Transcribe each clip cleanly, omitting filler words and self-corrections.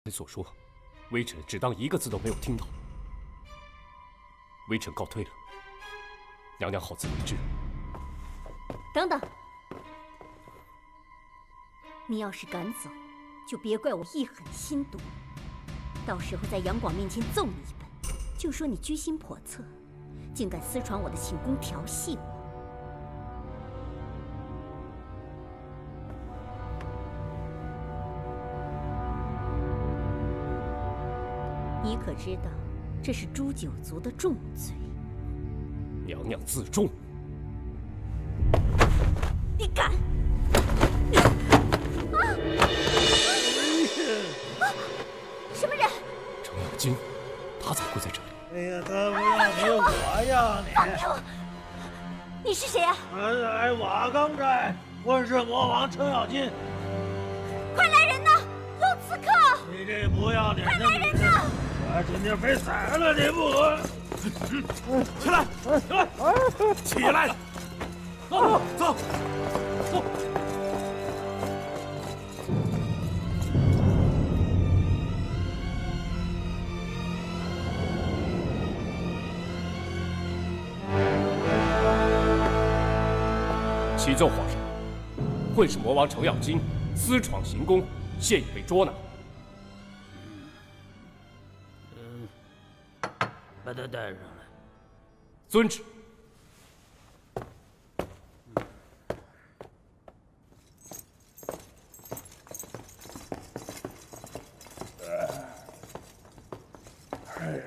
你所说，微臣只当一个字都没有听到。微臣告退了，娘娘好自为之。等等，你要是敢走，就别怪我一狠心毒，到时候在杨广面前揍你一本，就说你居心叵测，竟敢私闯我的寝宫调戏我。 你可知道，这是诛九族的重罪？娘娘自重。你敢！什么人？程咬金，他怎么会在这里？哎呀，他不要你我呀你！放开我！你是谁呀？哎，瓦岗寨混世魔王程咬金。快来人呐！有刺客！你这不要脸的！快来人呐！ 我今天非宰了你不可！起来，起来，起来！走，走，走！启奏皇上，混世魔王程咬金私闯行宫，现已被捉拿。 把他带上来。遵旨。哎呀，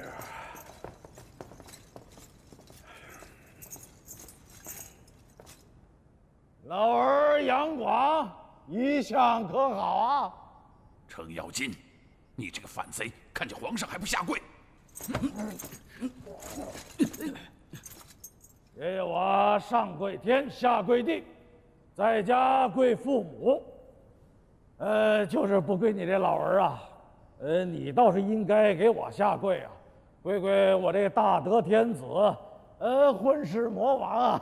老儿杨广一向可好啊？程咬金，你这个反贼，看见皇上还不下跪！ 爷爷我上跪天，下跪地，在家跪父母。就是不归你这老儿啊。你倒是应该给我下跪啊，跪跪我这大德天子，混世魔王啊！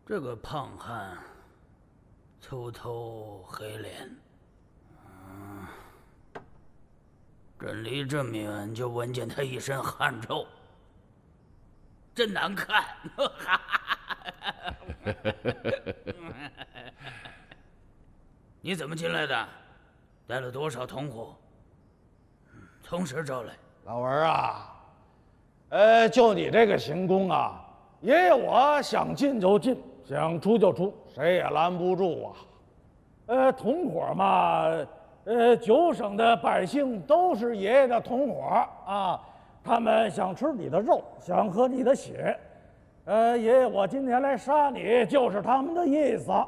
这个胖汉，秃头黑脸，朕离这么远就闻见他一身汗臭，真难看。你怎么进来的？带了多少同伙？从实招来。老儿啊，就你这个行宫啊，爷爷我想进就进，想出就出，谁也拦不住啊。同伙嘛。9省的百姓都是爷爷的同伙啊，他们想吃你的肉，想喝你的血。爷爷，我今天来杀你，就是他们的意思。啊，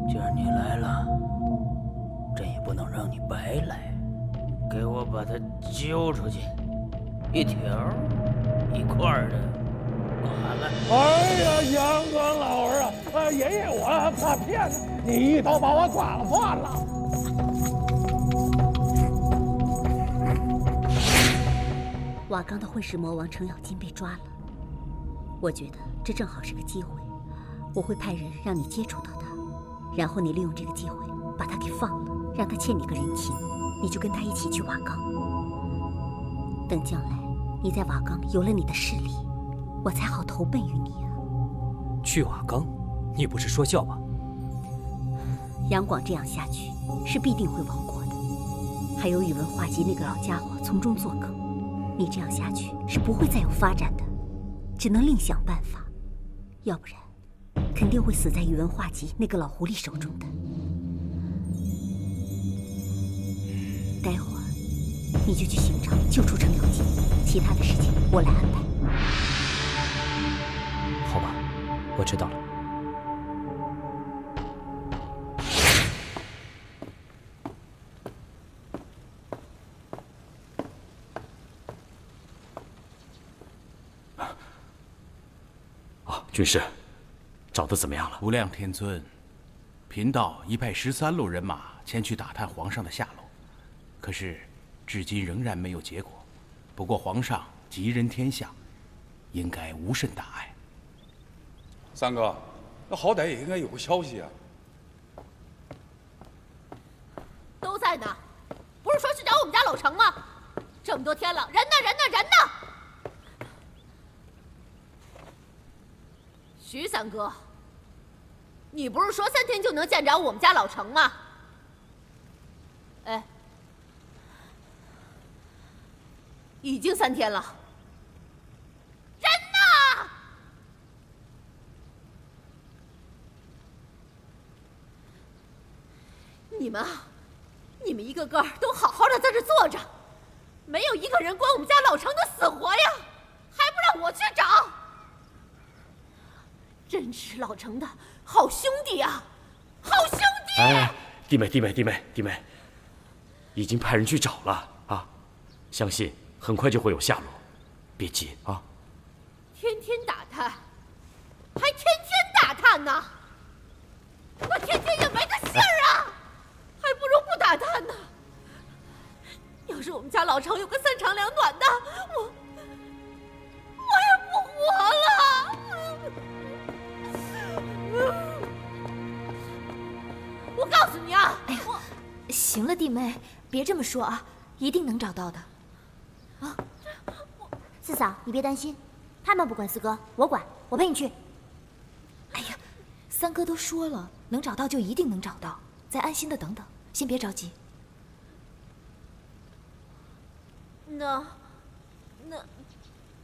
既然你来了，朕也不能让你白来，给我把他揪出去，一条一块的。 哎呀，杨广老儿啊，爷爷我怕骗你，你一刀把我剐了算了。瓦岗的混世魔王程咬金被抓了，我觉得这正好是个机会，我会派人让你接触到他，然后你利用这个机会把他给放了，让他欠你个人情，你就跟他一起去瓦岗。等将来你在瓦岗有了你的势力。 我才好投奔于你啊！去瓦岗，你不是说笑吗？杨广这样下去是必定会亡国的，还有宇文化及那个老家伙从中作梗，你这样下去是不会再有发展的，只能另想办法，要不然肯定会死在宇文化及那个老狐狸手中的。待会儿你就去刑场救出程咬金，其他的事情我来安排。 好吧，我知道了。军师，找得怎么样了？无量天尊，贫道已派13路人马前去打探皇上的下落，可是至今仍然没有结果。不过皇上吉人天相，应该无甚大碍。三哥，那好歹也应该有个消息啊。都在呢，不是说去找我们家老程吗？这么多天了，人呢？人呢？人呢？徐三哥，你不是说3天就能见着我们家老程吗？哎，已经3天了，人呢？你们一个个都好好的在这坐着，没有一个人管我们家老程的死活呀，还不让我去找，真是老程的好兄弟啊，好兄弟！哎，弟妹，已经派人去找了啊，相信很快就会有下落，别急啊。天天打探，还天天打探呢，我天天也没个信儿啊，还不如不打探呢。要是我们家老程有个3长2短的，我也不活了。我告诉你啊！哎呀，行了，弟妹，别这么说啊，一定能找到的。啊，四嫂，你别担心，他们不管四哥，我管，我陪你去。哎呀，三哥都说了，能找到就一定能找到，再安心的等等，先别着急。那，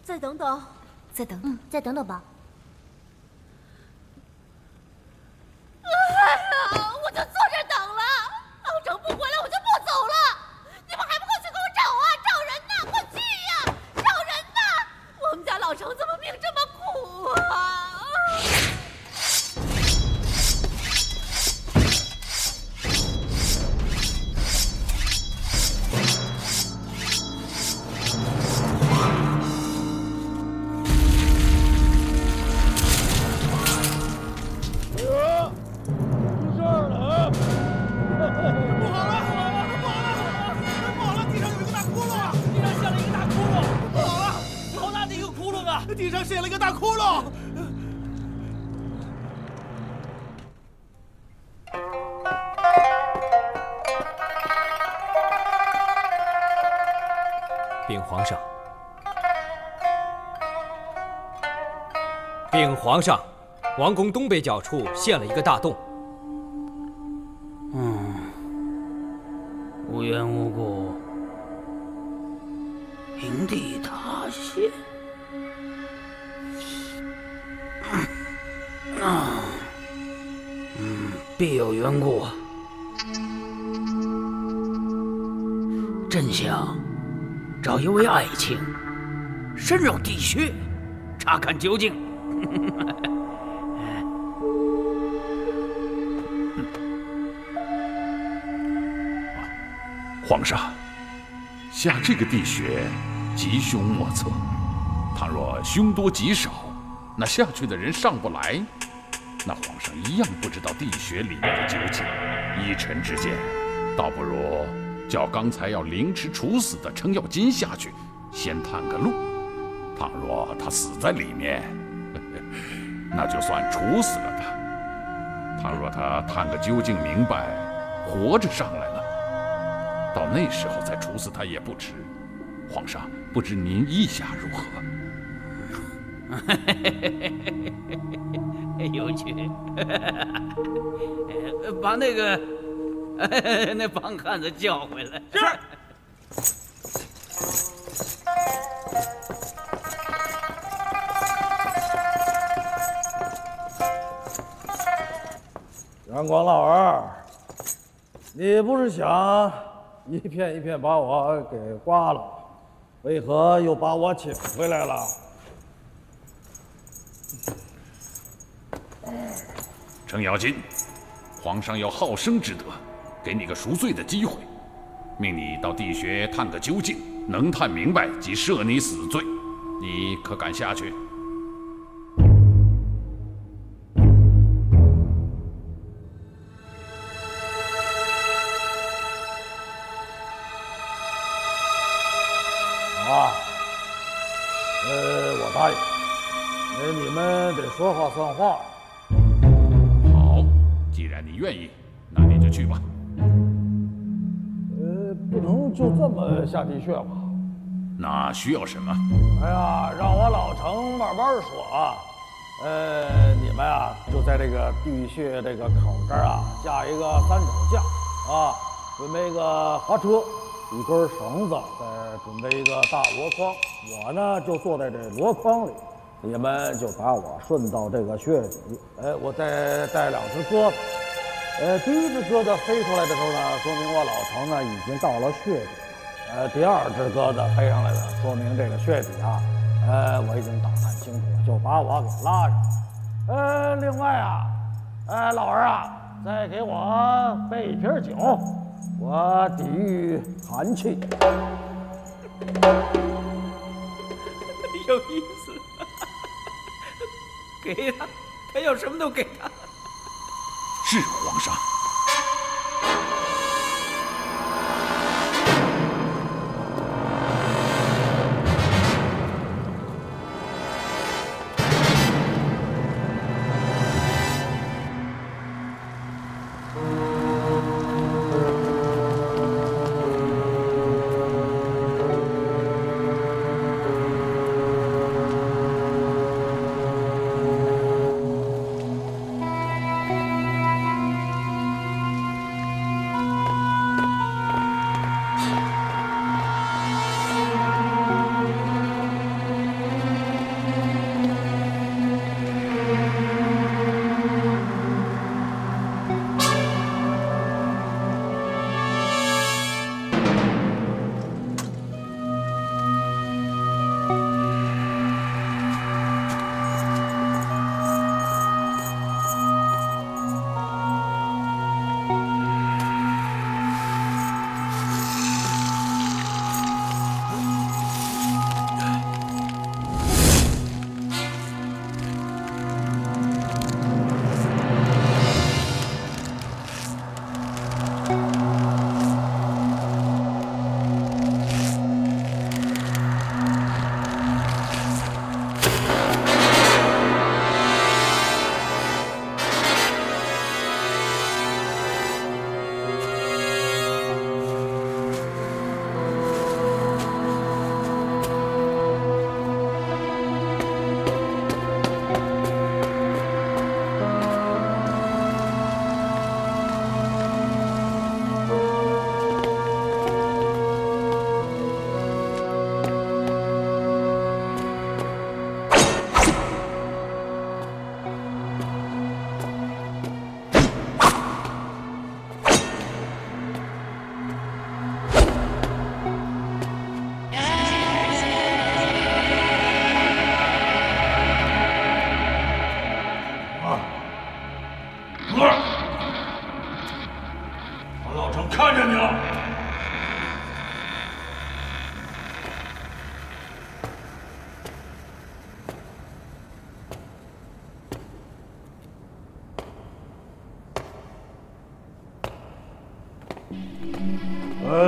再等等，再等等，再等等吧。哎呀，我就坐这等了，老程不回来我就不走了。你们还不快去给我找啊！找人呢，快去呀！找人呢！我们家老程怎么命这么苦啊？地上陷了一个大窟窿！禀皇上，王宫东北角处陷了一个大洞。无缘无故，平地塌陷。必有缘故。朕想找一位爱卿，深入地穴，查看究竟。皇上，下这个地穴吉凶莫测，倘若凶多吉少，那下去的人上不来，那皇上一样不知道地穴里面的究竟。依臣之见，倒不如叫刚才要凌迟处死的程咬金下去，先探个路。倘若他死在里面，那就算处死了他；倘若他探个究竟明白，活着上来了，到那时候再处死他也不迟。皇上，不知您意下如何？有趣，把那个那帮汉子叫回来。是。阳光老二，你不是想一片一片把我给刮了，为何又把我请回来了？程咬金，皇上有好生之德，给你个赎罪的机会，命你到地穴探个究竟，能探明白即赦你死罪，你可敢下去？我答应。你们得说话算话。好，既然你愿意，那你就去吧。不能就这么下地穴吧？那需要什么？哎呀，让我老程慢慢说啊。你们啊，就在这个地穴这个口这儿啊，架一个3肘架啊，准备一个滑车，一根绳子，再准备一个大箩筐。我呢就坐在这箩筐里，你们就把我顺到这个穴底。我再带2只鸽子。第一只鸽子飞出来的时候呢，说明我老程呢已经到了穴底。第2只鸽子飞上来的，说明这个穴底啊，我已经打探清楚了，就把我给拉上。另外啊，老儿啊，再给我备一瓶酒，我抵御寒气。有意思，给他，他要什么都给他。是皇上。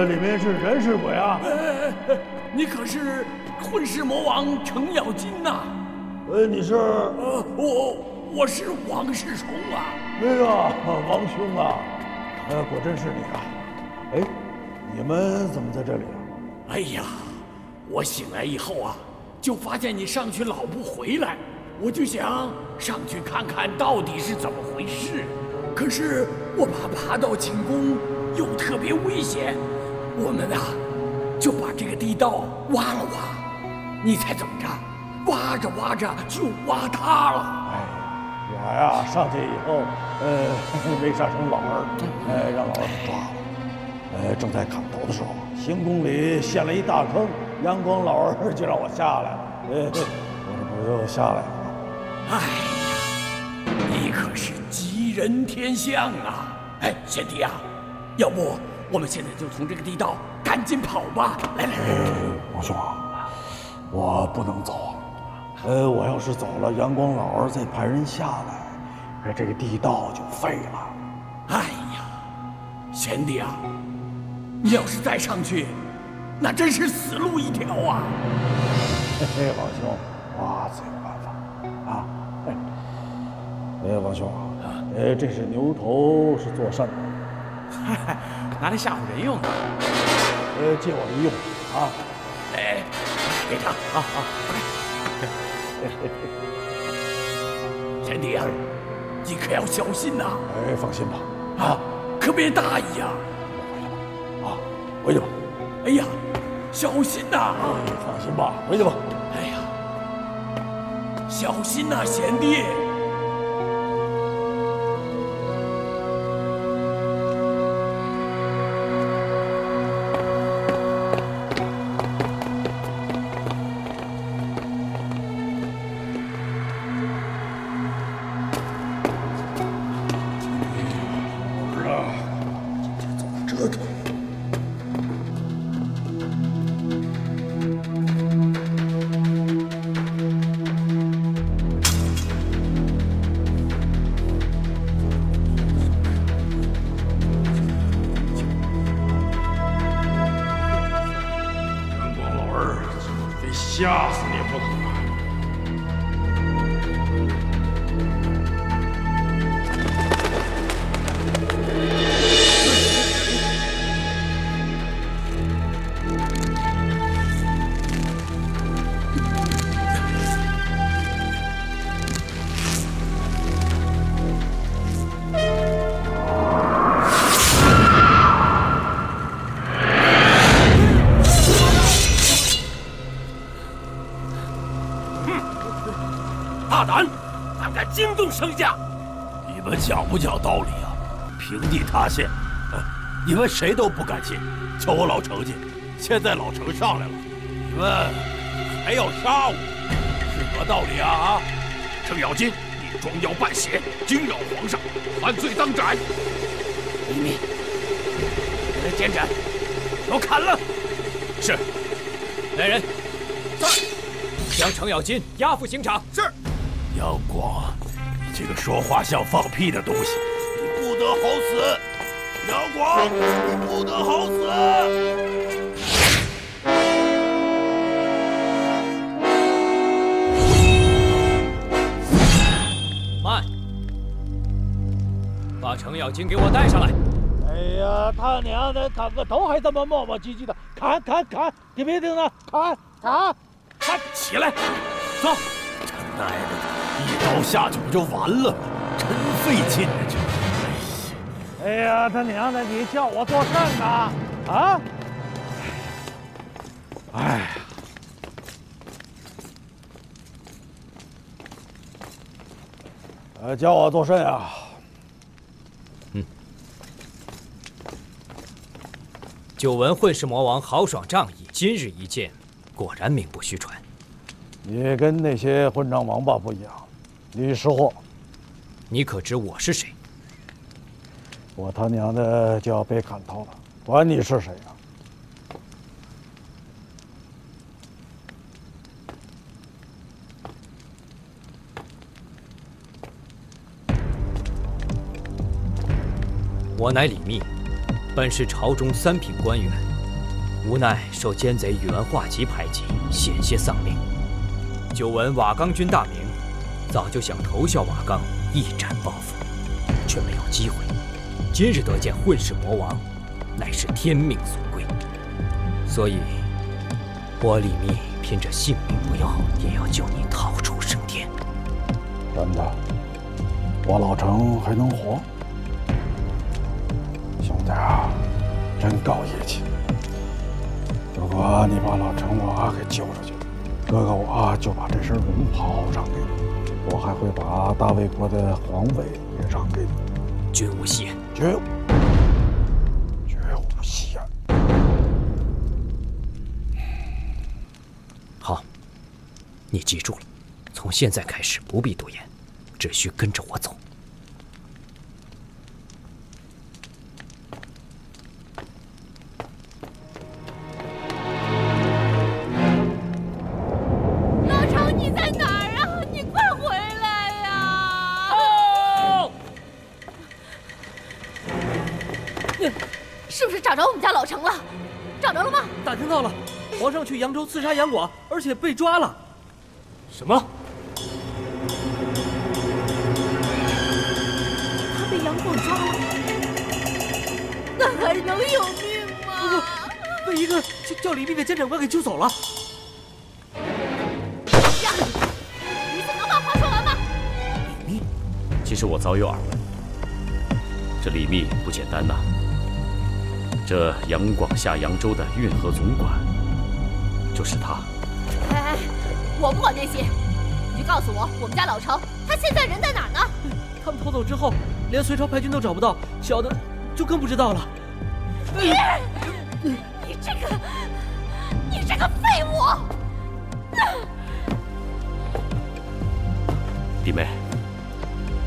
里面是人是鬼啊？你可是混世魔王程咬金呐？你是？我是王世充啊。哎呀，王兄啊，果真是你啊！哎，你们怎么在这里啊？哎呀，我醒来以后啊，就发现你上去老不回来，我就想上去看看到底是怎么回事。可是我怕爬到寝宫又特别危险，我们啊就把这个地道挖了挖。你猜怎么着？挖着挖着就挖塌了。哎，我呀上去以后，没杀成老儿，让老儿给抓了。正在砍头的时候，行宫里陷了一大坑，阳光老儿就让我下来了。我这不又下来了吗？哎呀，你可是吉人天相啊！哎，贤弟啊，要不我们现在就从这个地道赶紧跑吧！来，王兄啊，我不能走。我要是走了，阳光老儿再派人下来，这个地道就废了。哎呀，贤弟啊，你要是再上去，那真是死路一条啊！嘿嘿，王兄，我自有办法。老兄啊，这是牛头，是做甚的？嗨，拿来吓唬人用的。借我一用啊！哎，给他啊！贤弟啊，你可要小心呐！放心吧，啊，可别大意呀！回去吧。哎呀，小心呐！放心吧，回去吧。哎呀，小心呐，贤弟！吓死你不可！大胆，胆敢惊动圣驾！你们讲不讲道理啊？平地塌陷，你们谁都不敢进，就我老程进。现在老程上来了，你们还要杀我，是何道理啊？程咬金，你装妖扮邪，惊扰皇上，犯罪当斩。李密，给他监斩，给我砍了！是。来人，在，将程咬金押赴刑场。是。杨广，你这个说话像放屁的东西，你不得好死！杨广，你不得好死！慢，把程咬金给我带上来。哎呀，他娘的，砍个头还这么磨磨唧唧的，砍！你别听他，砍！起来，走！奶奶的，一刀下去不就完了？真费劲啊！这，哎呀，他娘的，你叫我做甚呢？啊！哎，叫我做甚啊？久闻混世魔王豪爽仗义，今日一见，果然名不虚传。你跟那些混账王八不一样，你识货。你可知我是谁？我他娘的就要被砍头了，管你是谁啊！我乃李密，本是朝中3品官员，无奈受奸贼袁化吉排挤，险些丧命。久闻瓦岗军大名，早就想投效瓦岗，一展抱负，却没有机会。今日得见混世魔王，乃是天命所归，所以，我李密拼着性命不要，也要救你逃出升天。真的，我老程还能活？兄弟啊，真够义气！如果你把老程我给救出去，哥哥我就把这身龙袍让给你，我还会把大魏国的皇位也让给你。绝无戏言，绝无戏言。好，你记住了，从现在开始不必多言，只需跟着我走。是不是找着我们家老程了？找着了吗？打听到了，皇上去扬州刺杀杨广，而且被抓了。什么？我抓住了，那还能有命吗？被一个叫李密的监斩官给救走了。呀，你是能把话说完吗？李密，其实我早有耳闻，这李密不简单呐。这杨广下扬州的运河总管，就是他。哎，我不管那些，你就告诉我，我们家老巢他现在人在哪儿呢？他们逃走之后，连隋朝派军都找不到，小的就更不知道了。你这个废物！弟妹，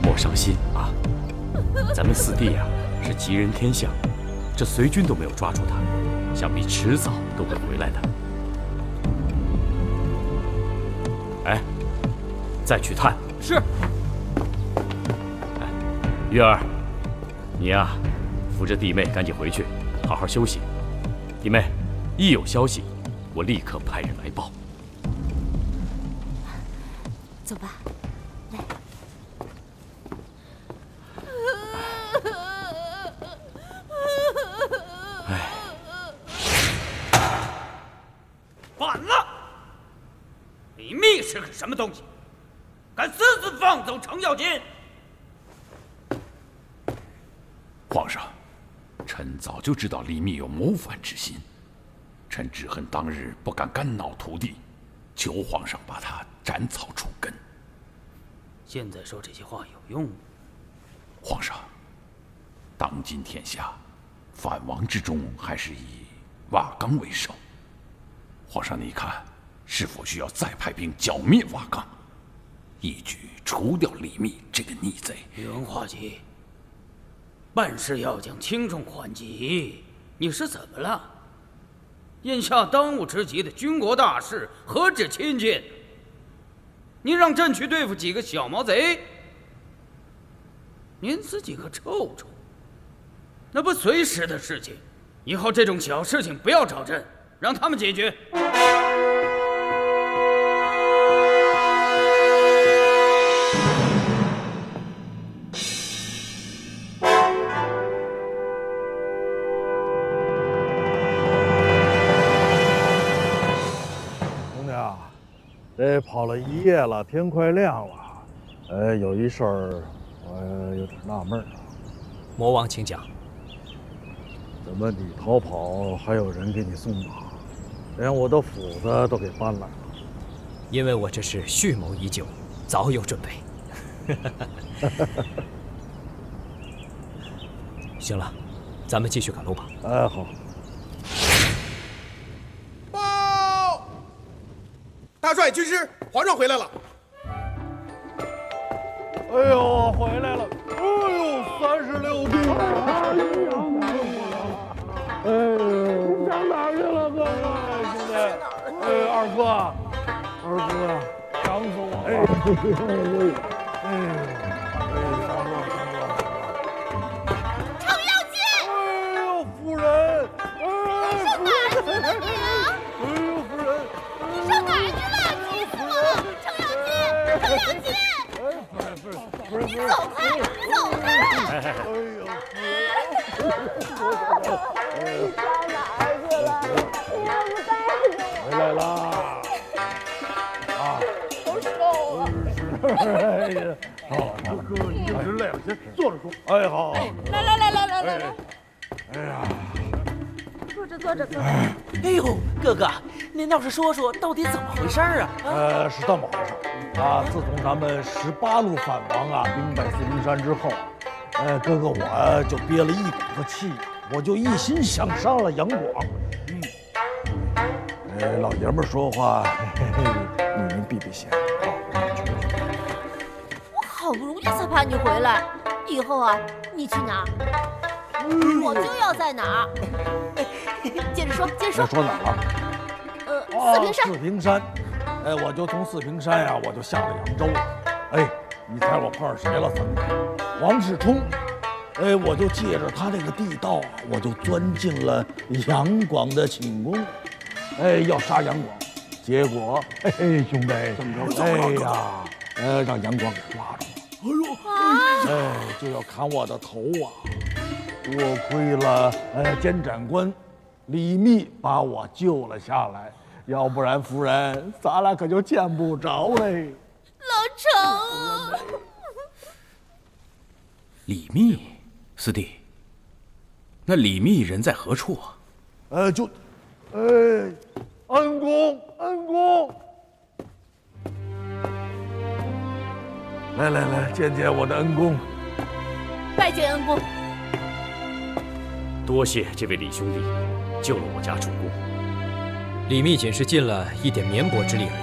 莫伤心啊！咱们四弟呀，是吉人天相，这隋军都没有抓住他，想必迟早都会回来的。哎，再去探。是。哎，月儿，你呀，扶着弟妹赶紧回去，好好休息。弟妹，一有消息，我立刻派人来报。走吧，来。哎，反了！李密是个什么东西？敢私自放走程咬金！皇上，臣早就知道李密有谋反之心，臣只恨当日不敢干扰徒弟，求皇上把他斩草除根。现在说这些话有用吗？皇上，当今天下，反王之中还是以瓦岗为首。皇上，你看，是否需要再派兵剿灭瓦岗，一举除掉李密这个逆贼？宇文化及，办事要讲轻重缓急，你是怎么了？眼下当务之急的军国大事，何止亲近？你让朕去对付几个小毛贼，您自己可臭臭，那不随时的事情。以后这种小事情不要找朕，让他们解决。这跑了一夜了，天快亮了。有一事儿，我有点纳闷啊。魔王，请讲。怎么你逃跑还有人给你送马，连我的斧子都给搬来了？因为我这是蓄谋已久，早有准备。行了，咱们继续赶路吧。哎，好。大帅军师，皇上回来了。哎呦，回来了！哎呦，36弟！哎呦，上哪儿去了，哥哥？兄弟，二哥，想死我了！上程咬金！哎呦，夫人！上哪儿去了你啊？哎呦，夫人！你上哪儿去了？气死我了！程咬金，程咬金！不是，你走开，走开！哎呦，你上哪儿去了？你要不带着我？回来啦！啊，好瘦啊！哎呀，好，哥，你就是累了，先坐着说。哎，好。来。哎呀。坐着。哎呦，哥哥，您倒是说说到底怎么回事啊？是这么回事啊。自从咱们18路反王啊兵败四平山之后，哥哥我就憋了一股子气，我就一心想杀了杨广。老爷们儿说话，女人避避嫌。我好不容易才盼你回来，以后啊，你去哪儿，我就要在哪儿。接着说。说哪儿了？四平山。四平山，我就从四平山呀，我就下了扬州了。你猜我碰上谁了？王世充。我就借着他这个地道啊，我就钻进了杨广的寝宫。要杀杨广，结果，兄弟，怎么着？让杨广给抓住了。就要砍我的头啊！多亏了监斩官李密把我救了下来，要不然夫人咱俩可就见不着嘞。老程，李密，四弟，那李密人在何处啊？恩公，来，见见我的恩公。拜见恩公。多谢这位李兄弟救了我家主公。李密仅是尽了一点绵薄之力而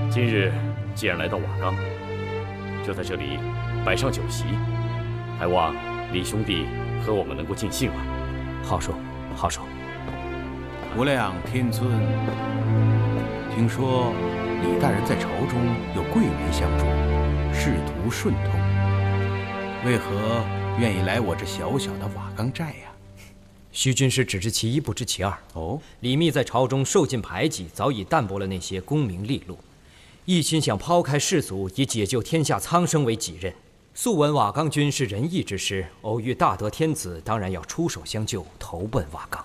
已。今日既然来到瓦岗，就在这里摆上酒席，还望李兄弟和我们能够尽兴啊。好说。无量天尊，听说李大人在朝中有贵人相助，仕途顺通，为何愿意来我这小小的瓦岗寨呀？徐军师只知其一，不知其二。哦，李密在朝中受尽排挤，早已淡薄了那些功名利禄，一心想抛开世俗，以解救天下苍生为己任。素闻瓦岗军是仁义之师，偶遇大德天子，当然要出手相救，投奔瓦岗。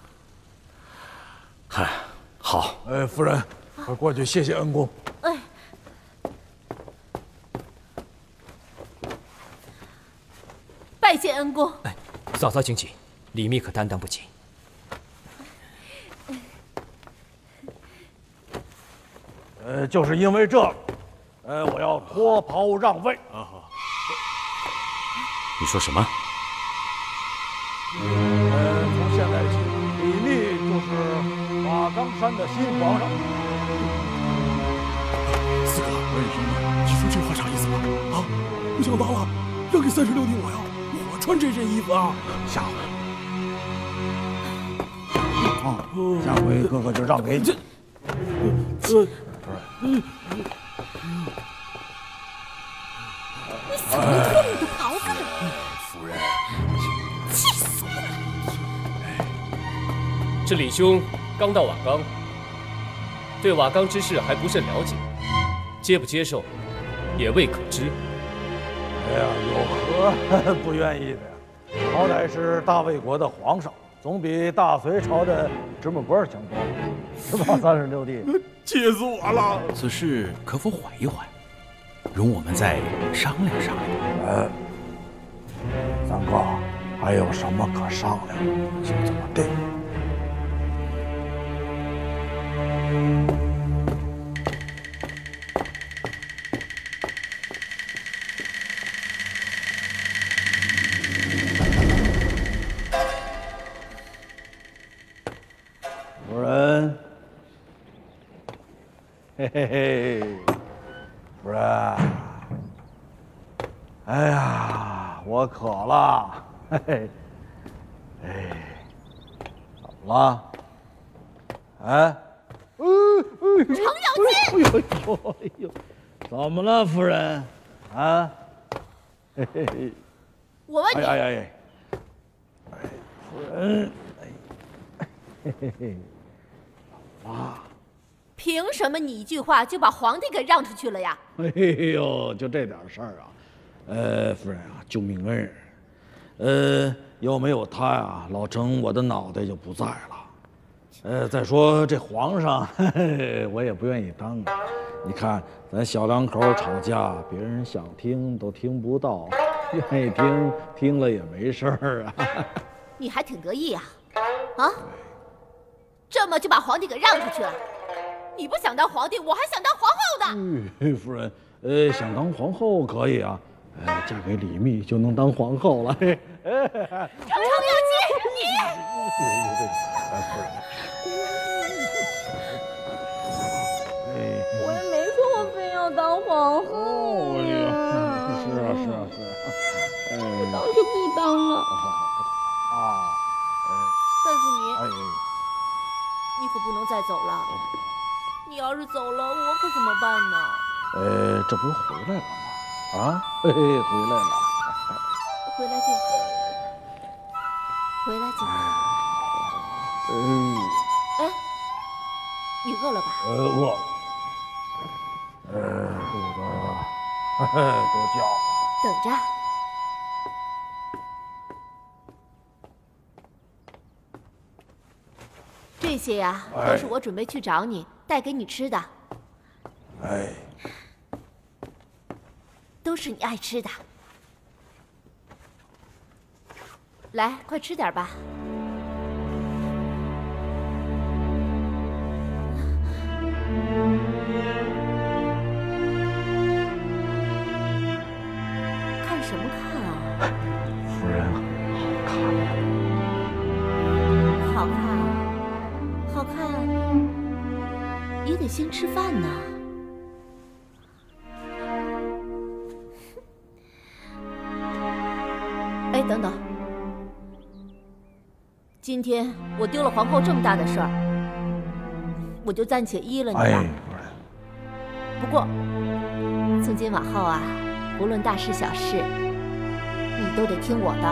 嗨，好。夫人，快过去谢谢恩公。拜谢恩公。嫂嫂请起，李密可担当不起。就是因为这，我要脱袍让位。你说什么？从现在起，李密就是瓦岗山的新皇上。四哥，你说这话啥意思啊？不想当了，让给36弟我呀，我穿这身衣服啊。下回，下回哥哥就让给你。你怎么脱你的袍子？夫人，气死我了！这李兄刚到瓦岗，对瓦岗之事还不甚了解，接不接受也未可知。有何不愿意的呀？好歹是大魏国的皇上，总比大隋朝的芝麻官强多了，是吧？36弟，气死我了！此事可否缓一缓，容我们再商量商量。三哥，还有什么可商量就这么定。夫人，嘿嘿嘿，夫人，哎呀，我渴了，嘿嘿，怎么了？程咬金，怎么了，夫人？嘿嘿嘿，我问你，夫人，嘿嘿嘿。凭什么你一句话就把皇帝给让出去了呀？哎呦，就这点事儿啊！夫人啊，救命恩人，要没有他呀，老程我的脑袋就不在了。再说这皇上，我也不愿意当啊。你看咱小两口吵架，别人想听都听不到，愿意听了也没事儿啊。你还挺得意呀？啊？这么就把皇帝给让出去了？你不想当皇帝，我还想当皇后的。夫人，想当皇后可以啊，嫁给李密就能当皇后了。程咬金，你。夫人，我也没说我非要当皇后。是啊。不当就不当了。但是你可不能再走了。你要是走了，我可怎么办呢？这不是回来了吗？回来了。回来就好。你饿了吧？饿了。肚子多叫。等着。这些呀，都是我准备去找你，带给你吃的。哎，都是你爱吃的。来，快吃点吧。看什么看啊？夫人好看。好看，也得先吃饭呢。哎，等等，今天我丢了皇后这么大的事儿，我就暂且依了你吧。哎，不过，从今往后啊，无论大事小事，你都得听我的。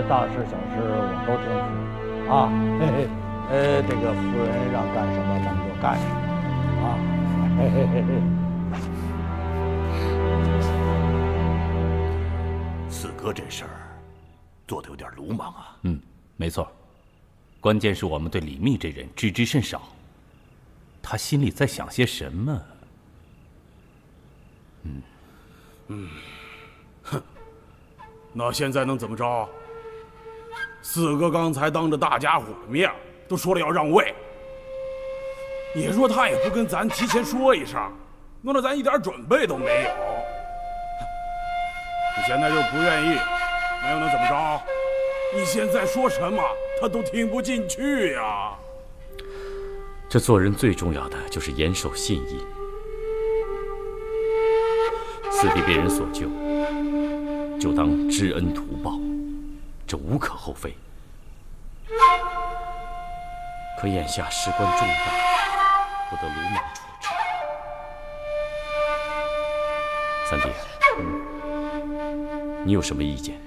大事小事我都听啊，嘿嘿。这个夫人让干什么咱们就干什么啊！嘿嘿嘿嘿。四哥这事儿做得有点鲁莽啊。嗯，没错。关键是我们对李密这人知之甚少，他心里在想些什么？哼，那现在能怎么着？四哥刚才当着大家伙的面都说了要让位，你说他也不跟咱提前说一声，弄得咱一点准备都没有。你现在就不愿意，那又能怎么着？你现在说什么他都听不进去呀。这做人最重要的就是严守信义。四弟被人所救，就当知恩图报，这无可厚非。可眼下事关重大，不得鲁莽处置。三弟，你有什么意见？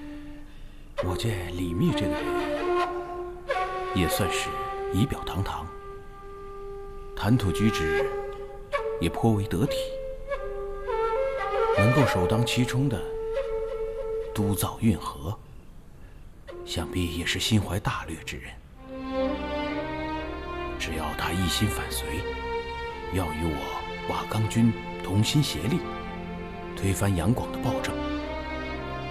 我见李密这个人也算是仪表堂堂，谈吐举止也颇为得体，能够首当其冲的督造运河，想必也是心怀大略之人。只要他一心反随，要与我瓦岗军同心协力，推翻杨广的暴政，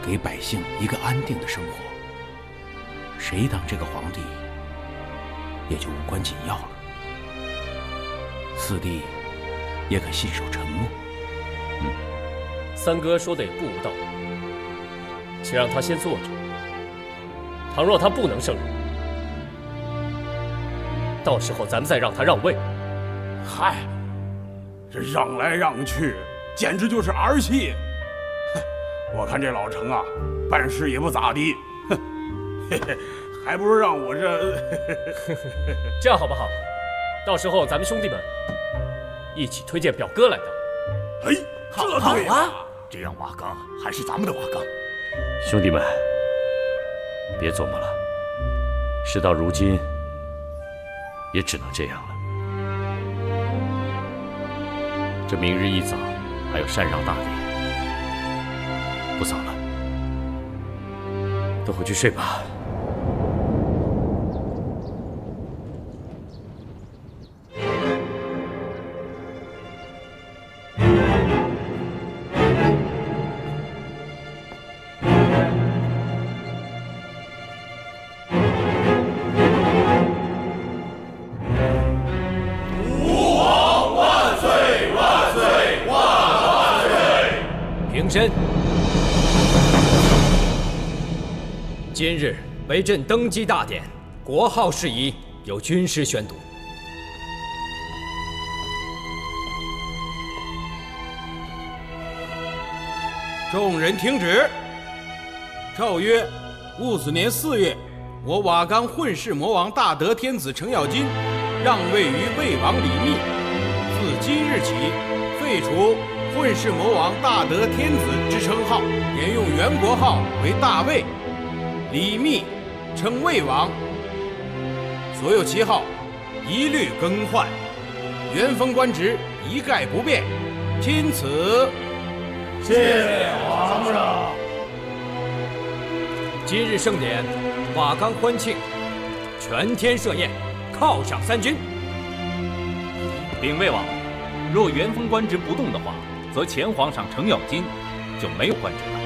给百姓一个安定的生活，谁当这个皇帝也就无关紧要了。四弟也可信守承诺。三哥说的也不无道理，且让他先坐着。倘若他不能胜任，到时候咱们再让他让位。嗨，这让来让去，简直就是儿戏。我看这老程啊，办事也不咋地，哼，嘿嘿，还不如让我这……这样好不好？到时候咱们兄弟们一起推荐表哥来当。哎，这对啊！这样瓦岗还是咱们的瓦岗。兄弟们，别琢磨了，事到如今也只能这样了。这明日一早还有禅让大典，不早了，都回去睡吧。今日为朕登基大典，国号事宜由军师宣读。众人听旨。诏曰：戊子年4月，我瓦岗混世魔王大德天子程咬金让位于魏王李密。自今日起，废除混世魔王大德天子之称号，沿用原国号为大魏。李密称魏王，所有旗号一律更换，原封官职一概不变。钦此。谢皇上。今日盛典，瓦岗欢庆，全天设宴，犒赏三军。禀魏王，若元丰官职不动的话，则前皇上程咬金就没有官职了。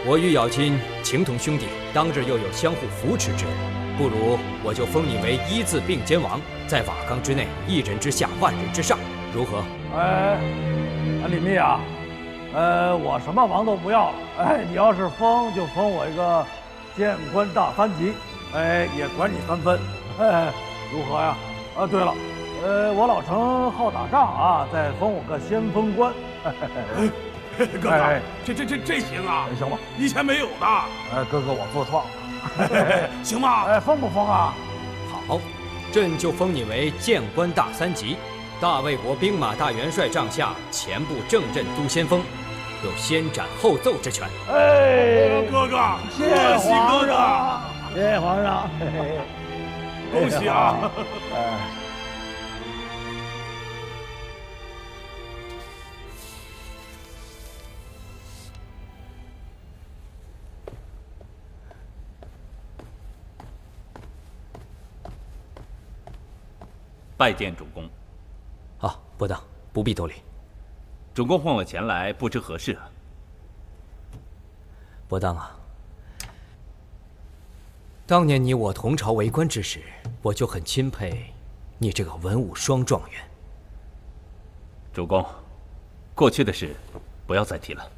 我与咬金情同兄弟，当日又有相互扶持之恩，不如我就封你为一字并肩王，在瓦岗之内，一人之下，万人之上，如何？李密啊，我什么王都不要了，你要是封就封我一个谏官大3级，也管你3分，如何呀？对了，我老程好打仗啊，再封我个先锋官。哥哥，这行啊？行吧？以前没有的。哥哥我自创的，行吗？封不封啊？好，朕就封你为谏官大3级。大魏国兵马大元帅帐下，前部正任都先锋，有先斩后奏之权。哥哥，谢皇上，谢皇上，恭喜啊！拜见主公。不当，不必多礼。主公唤我前来，不知何事啊？不当啊。当年你我同朝为官之时，我就很钦佩你这个文武双状元。主公，过去的事不要再提了。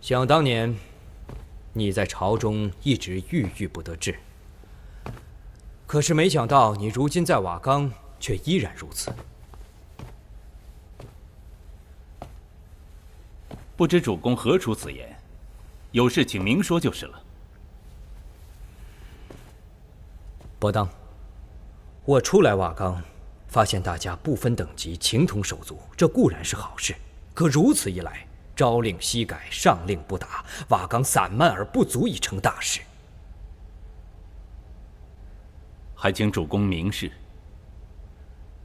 想当年，你在朝中一直郁郁不得志。可是没想到，你如今在瓦岗却依然如此。不知主公何出此言？有事请明说就是了。伯当，我初来瓦岗，发现大家不分等级，情同手足，这固然是好事。可如此一来，朝令夕改，上令不达，瓦岗散漫而不足以成大事。还请主公明示。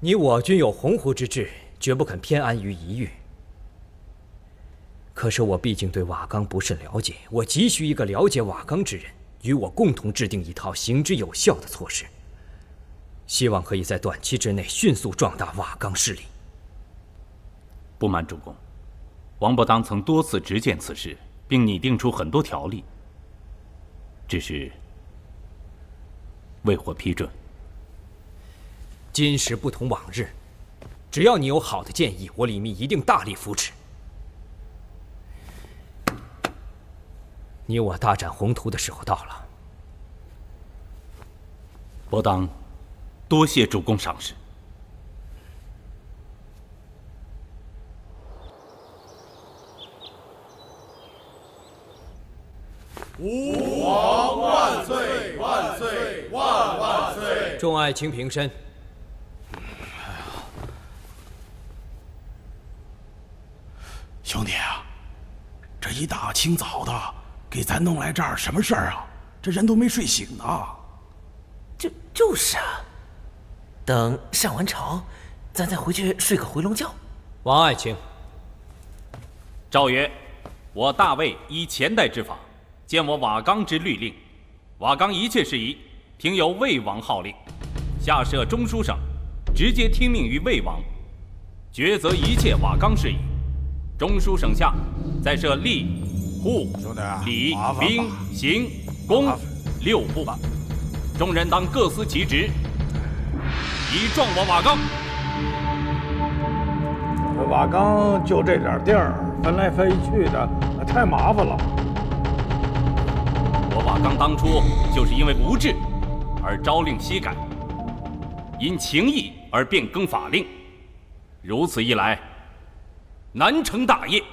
你我均有鸿鹄之志，绝不肯偏安于一隅。可是我毕竟对瓦岗不甚了解，我急需一个了解瓦岗之人，与我共同制定一套行之有效的措施，希望可以在短期之内迅速壮大瓦岗势力。不瞒主公，王伯当曾多次直谏此事，并拟定出很多条例，只是未获批准。今时不同往日，只要你有好的建议，我李密一定大力扶持。你我大展宏图的时候到了。伯当，多谢主公赏识。吾皇万岁万岁万万岁！众爱卿平身。兄弟啊，这一大清早的给咱弄来这儿什么事儿啊？这人都没睡醒呢。就是啊，等上完朝，咱再回去睡个回笼觉。王爱卿，诏曰：我大魏依前代之法，见我瓦岗之律令，瓦岗一切事宜，听由魏王号令，下设中书省，直接听命于魏王，抉择一切瓦岗事宜。中书省下再设吏、户、礼、兵、刑、工6部，众人当各司其职，以壮我瓦岗。瓦岗就这点地儿，分来分去的，太麻烦了。我瓦岗当初就是因为无志而朝令夕改，因情义而变更法令，如此一来，难成大业。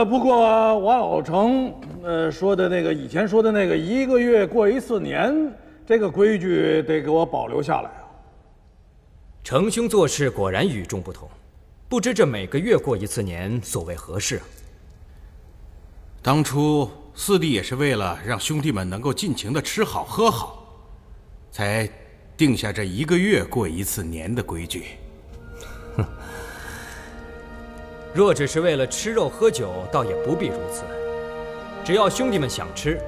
不过王老成，说的那个以前说的那个1个月过一次年，这个规矩得给我保留下来啊。程兄做事果然与众不同，不知这每个月过一次年所谓何事啊？当初四弟也是为了让兄弟们能够尽情的吃好喝好，才定下这1个月过一次年的规矩。若只是为了吃肉喝酒，倒也不必如此。只要兄弟们想吃，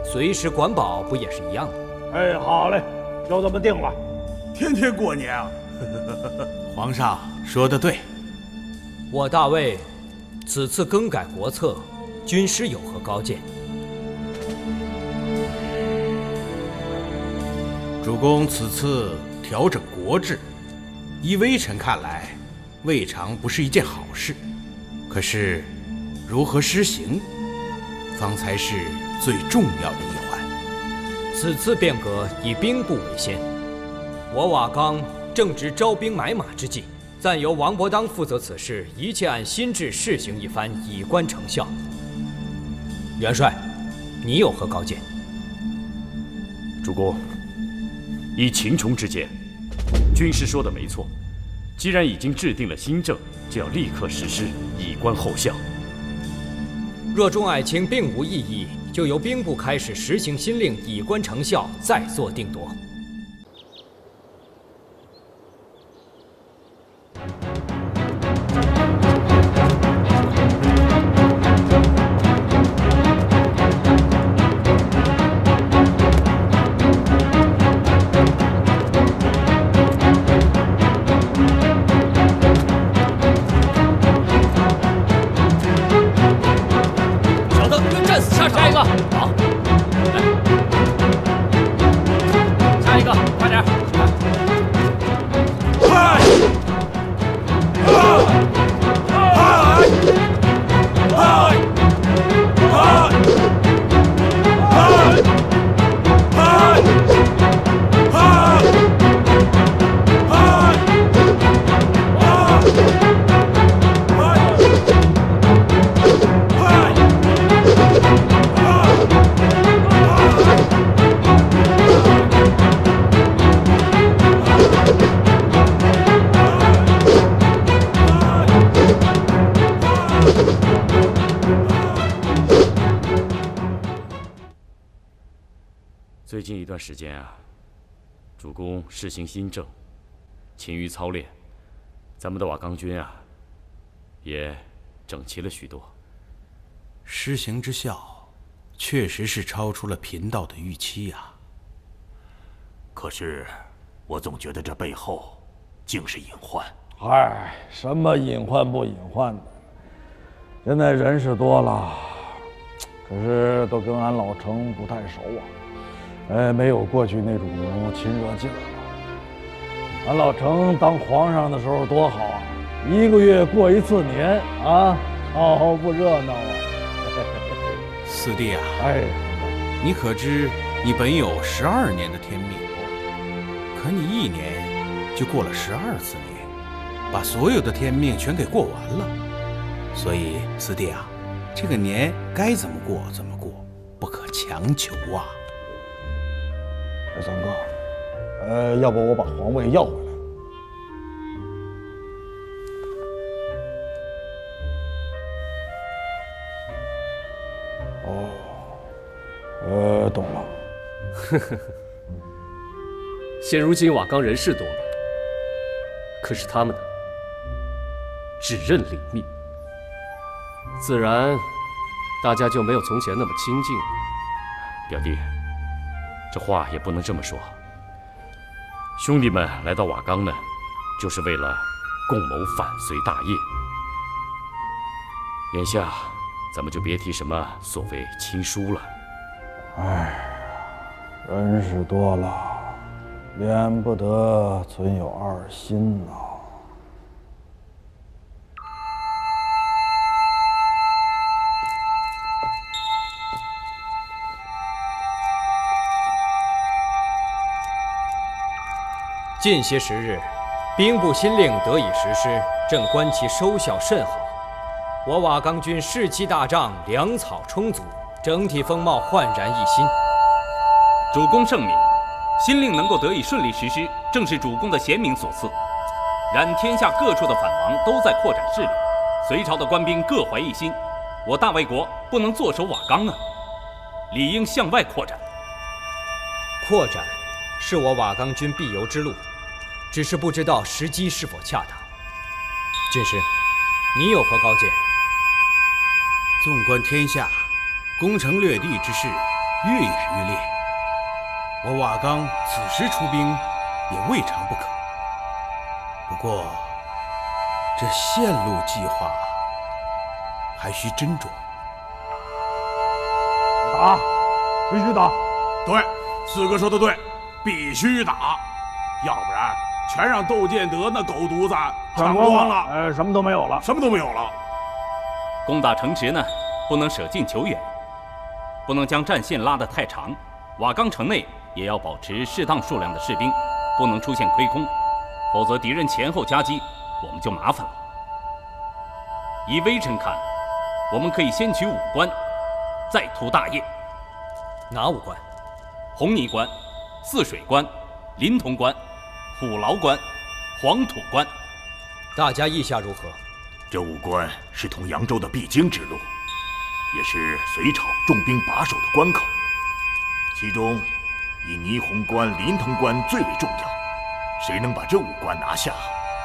随时管饱，不也是一样的？哎，好嘞，就这么定了。天天过年啊！皇上说得对。我大魏此次更改国策，军师有何高见？主公此次调整国制，依微臣看来，未尝不是一件好事。可是，如何施行，方才是最重要的一环。此次变革以兵部为先，我瓦岗正值招兵买马之际，暂由王伯当负责此事，一切按新制试行一番，以观成效。元帅，你有何高见？主公，依秦琼之见，军师说的没错。既然已经制定了新政，就要立刻实施，以观后效。若众爱卿并无异议，就由兵部开始实行新令，以观成效，再做定夺。最近一段时间啊，主公试行新政，勤于操练，咱们的瓦岗军啊，也整齐了许多。施行之效，确实是超出了贫道的预期呀。可是，我总觉得这背后竟是隐患。嗨，什么隐患不隐患的？现在人是多了，可是都跟俺老程不太熟啊，没有过去那种亲热劲儿了。俺老程当皇上的时候多好啊，1个月过一次年啊，好不热闹啊！四弟啊，哎，你可知你本有12年的天命，可你1年就过了12次年，把所有的天命全给过完了。所以四弟啊，这个年该怎么过怎么过，不可强求啊。三哥，要不我把皇位要回来？懂了。现如今瓦岗人士多了，可是他们呢，只认领命，自然大家就没有从前那么亲近了。表弟，这话也不能这么说。兄弟们来到瓦岗呢，就是为了共谋反隋大业。眼下，咱们就别提什么所谓亲疏了。哎，人是多了，免不得存有二心呐。近些时日，兵部新令得以实施，正观其收效甚好。我瓦岗军士气大涨，粮草充足，整体风貌焕然一新。主公圣明，新令能够得以顺利实施，正是主公的贤明所赐。然天下各处的反王都在扩展势力，隋朝的官兵各怀一心，我大魏国不能坐守瓦岗啊，理应向外扩展。扩展是我瓦岗军必由之路，只是不知道时机是否恰当。军师，你有何高见？纵观天下，攻城略地之事愈演愈烈。我瓦岗此时出兵，也未尝不可。不过，这线路计划还需斟酌。打，必须打！对，四哥说的对，必须打，要不然全让窦建德那狗犊子抢光了，什么都没有了，什么都没有了。攻打城池呢，不能舍近求远，不能将战线拉得太长。瓦岗城内也要保持适当数量的士兵，不能出现亏空，否则敌人前后夹击，我们就麻烦了。以微臣看，我们可以先取5关，再图大业。哪5关？红泥关、泗水关、临潼关、虎牢关、黄土关。大家意下如何？这5关是通扬州的必经之路，也是隋朝重兵把守的关口。其中，以霓虹关、临潼关最为重要。谁能把这5关拿下，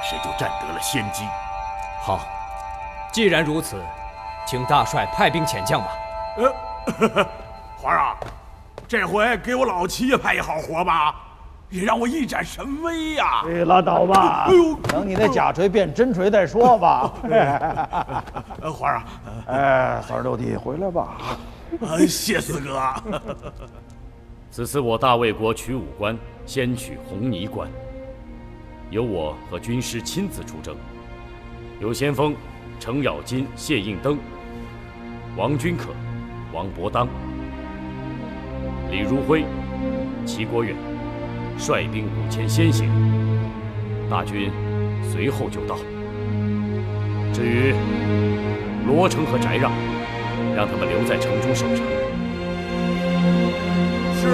谁就占得了先机。好，既然如此，请大帅派兵遣将吧。皇上，这回给我老七爷派一好活吧，也让我一展神威呀！拉倒吧，等你那假锤变真锤再说吧。皇上，36弟回来吧。谢四哥。此次我大魏国取5关，先取红泥关，由我和军师亲自出征，有先锋程咬金、谢应登、王君可、王伯当、李如辉、齐国远，率兵5000先行，大军随后就到。至于罗成和翟让，让他们留在城中守城。是。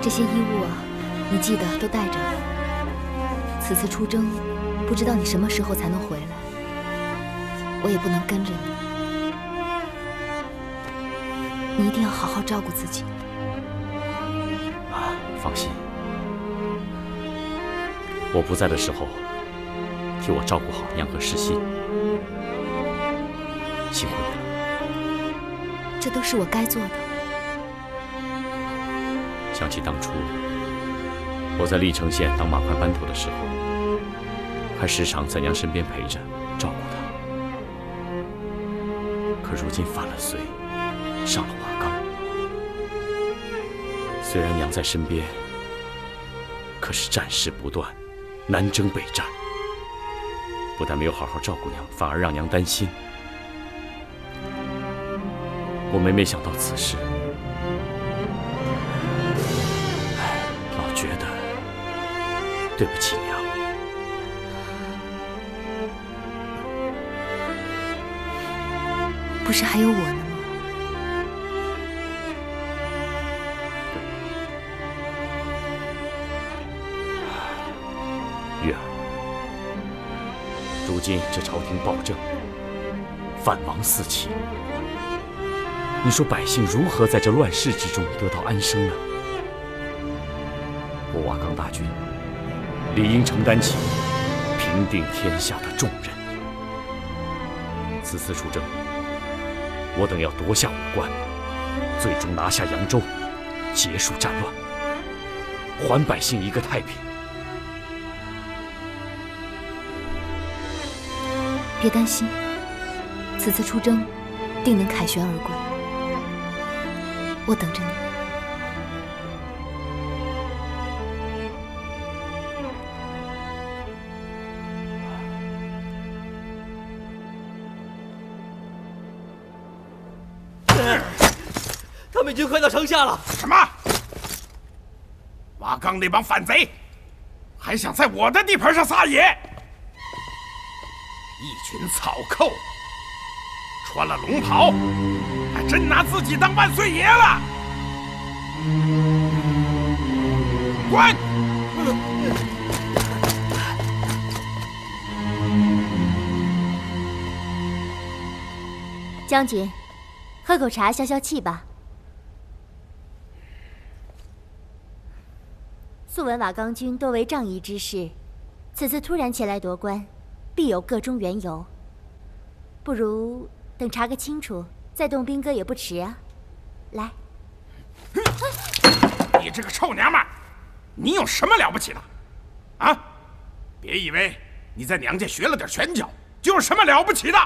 这些衣物啊，你记得都带着。此次出征，不知道你什么时候才能回来，我也不能跟着你。你一定要好好照顾自己。放心，我不在的时候，替我照顾好娘和世心，辛苦你了。这都是我该做的。想起当初我在历城县当马快班头的时候，还时常在娘身边陪着照顾她。可如今犯了罪，上了瓦岗，虽然娘在身边，可是战事不断，南征北战，不但没有好好照顾娘，反而让娘担心。我每每想到此事，老觉得对不起娘。不是还有我呢吗？玉儿，如今这朝廷暴政，反王四起，你说百姓如何在这乱世之中得到安生呢？我瓦岗大军理应承担起平定天下的重任。此次出征，我等要夺下5关，最终拿下扬州，结束战乱，还百姓一个太平。别担心，此次出征定能凯旋而归。我等着你。他们已经快到城下了。什么？瓦岗那帮反贼，还想在我的地盘上撒野？一群草寇，穿了龙袍，还真拿自己当万岁爷了！滚！将军，喝口茶消消气吧。素闻瓦岗军多为仗义之士，此次突然前来夺关，必有个中缘由。不如等查个清楚，再动兵戈也不迟啊。来，你这个臭娘们儿，你有什么了不起的？啊！别以为你在娘家学了点拳脚，就有什么了不起的。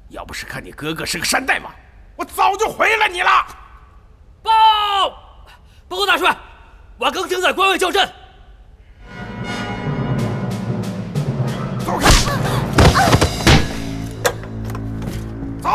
要不是看你哥哥是个山大王，我早就毁了你了。报告大帅，瓦岗正在关外叫阵。走开！走！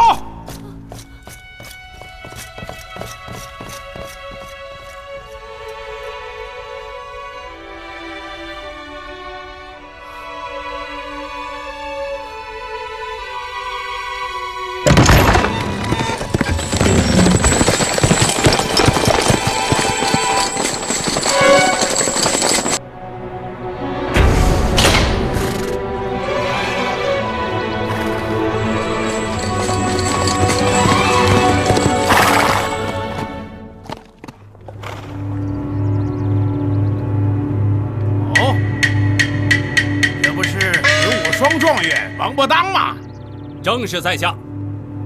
王伯当嘛，正是在下。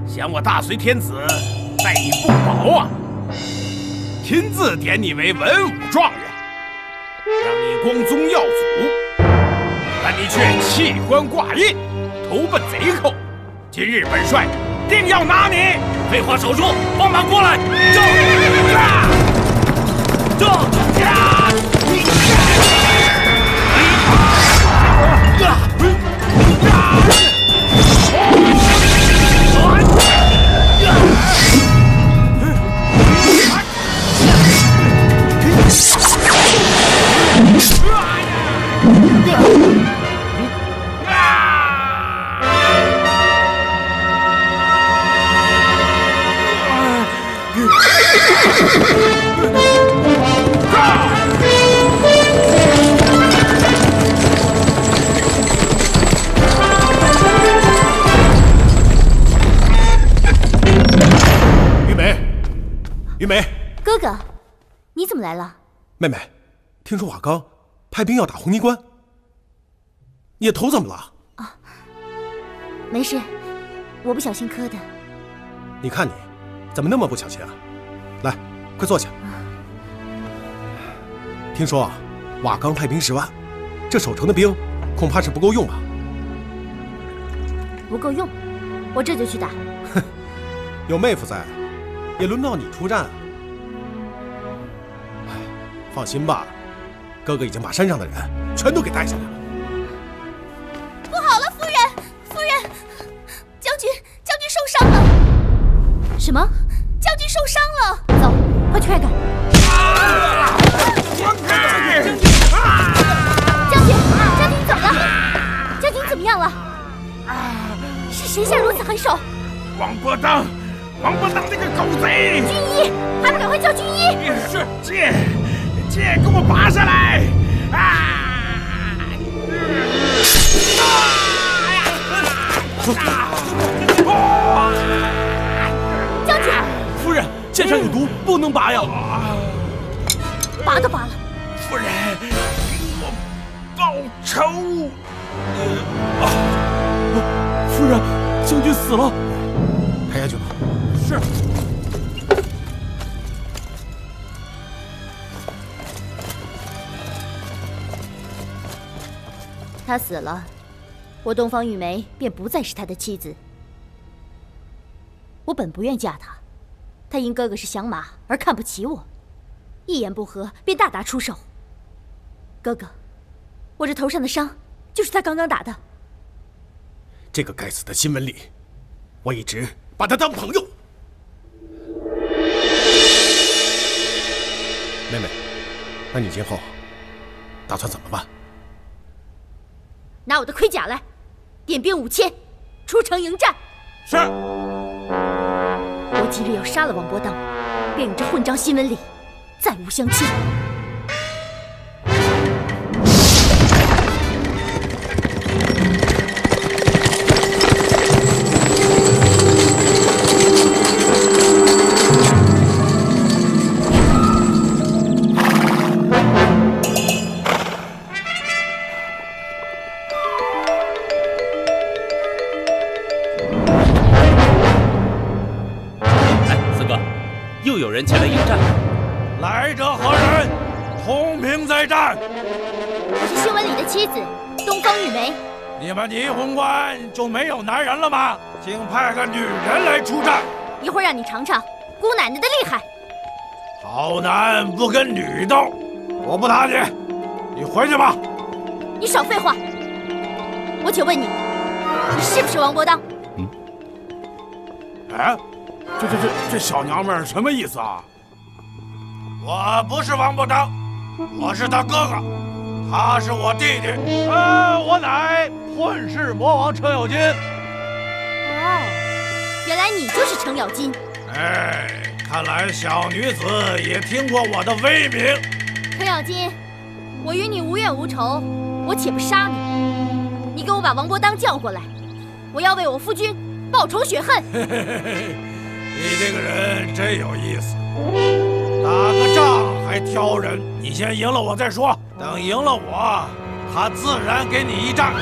想我大隋天子待你不薄啊，亲自点你为文武状元，让你光宗耀祖，但你却弃官挂印，投奔贼寇。今日本帅定要拿你！废话少说，放马过来！玉梅，哥哥，你怎么来了？妹妹，听说瓦岗派兵要打红泥关，你的头怎么了？啊，没事，我不小心磕的。你看你，怎么那么不小心啊？来，快坐下。听说啊，瓦岗派兵10万，这守城的兵恐怕是不够用吧？不够用，我这就去打。哼，有妹夫在，也轮不到你出战啊。放心吧，哥哥已经把山上的人全都给带下来了。不好了，夫人，夫人，将军受伤了。什么？将军受伤了。走，快去看看。滚开！将军，你怎么了？将军怎么样了？是谁下如此狠手？王伯当那个狗贼！军医，还不赶快叫军医！是，剑给我拔下来！将军，夫人，剑上有毒，不能拔呀！拔都拔了。夫人，给我报仇！夫人，将军死了。抬下去吧。是。他死了，我东方玉梅便不再是他的妻子。我本不愿嫁他，他因哥哥是响马而看不起我，一言不合便大打出手。哥哥，我这头上的伤就是他刚刚打的。这个该死的新文丽，我一直把他当朋友。妹妹，那你今后打算怎么办？拿我的盔甲来，点兵5000，出城迎战。是。我今日要杀了王伯当，便与这混账新闻里再无相欠。又有人前来应战，来者何人？同名在战。我是新闻里的妻子东方玉梅。你们霓虹关就没有男人了吗？请派个女人来出战。一会儿让你尝尝姑奶奶的厉害。好男不跟女斗，我不打你，你回去吧。你少废话。我且问你，你是不是王伯当？哎。这小娘们儿什么意思啊？我不是王伯当，我是他哥哥，他是我弟弟。我乃混世魔王程咬金。哦，原来你就是程咬金。哎，看来小女子也听过我的威名。程咬金，我与你无怨无仇，我且不杀你。你给我把王伯当叫过来，我要为我夫君报仇雪恨。你这个人真有意思，打个仗还挑人。你先赢了我再说，等赢了我，他自然给你一仗。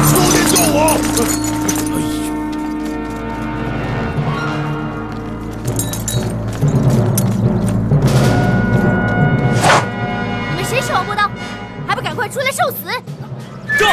兄弟救我！谁是王伯当？还不赶快出来受死！这。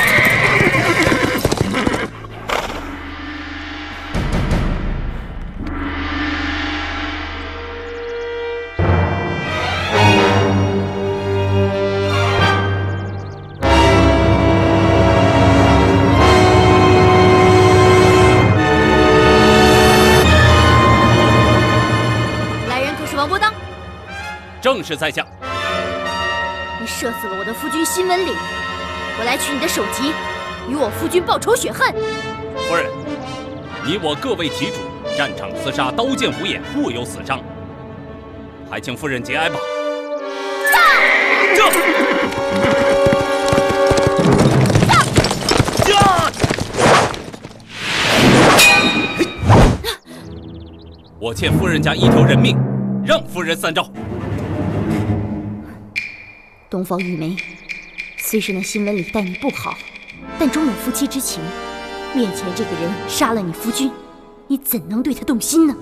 来人可是王伯当？正是在下。你射死了我的夫君新闻里，我来取你的首级，与我夫君报仇雪恨。夫人，你我各为其主，战场厮杀，刀剑无眼，互有死伤，还请夫人节哀吧。我欠夫人家一条人命，让夫人3招。东方玉梅，虽是那新闻里待你不好，但终有夫妻之情。面前这个人杀了你夫君，你怎能对他动心呢？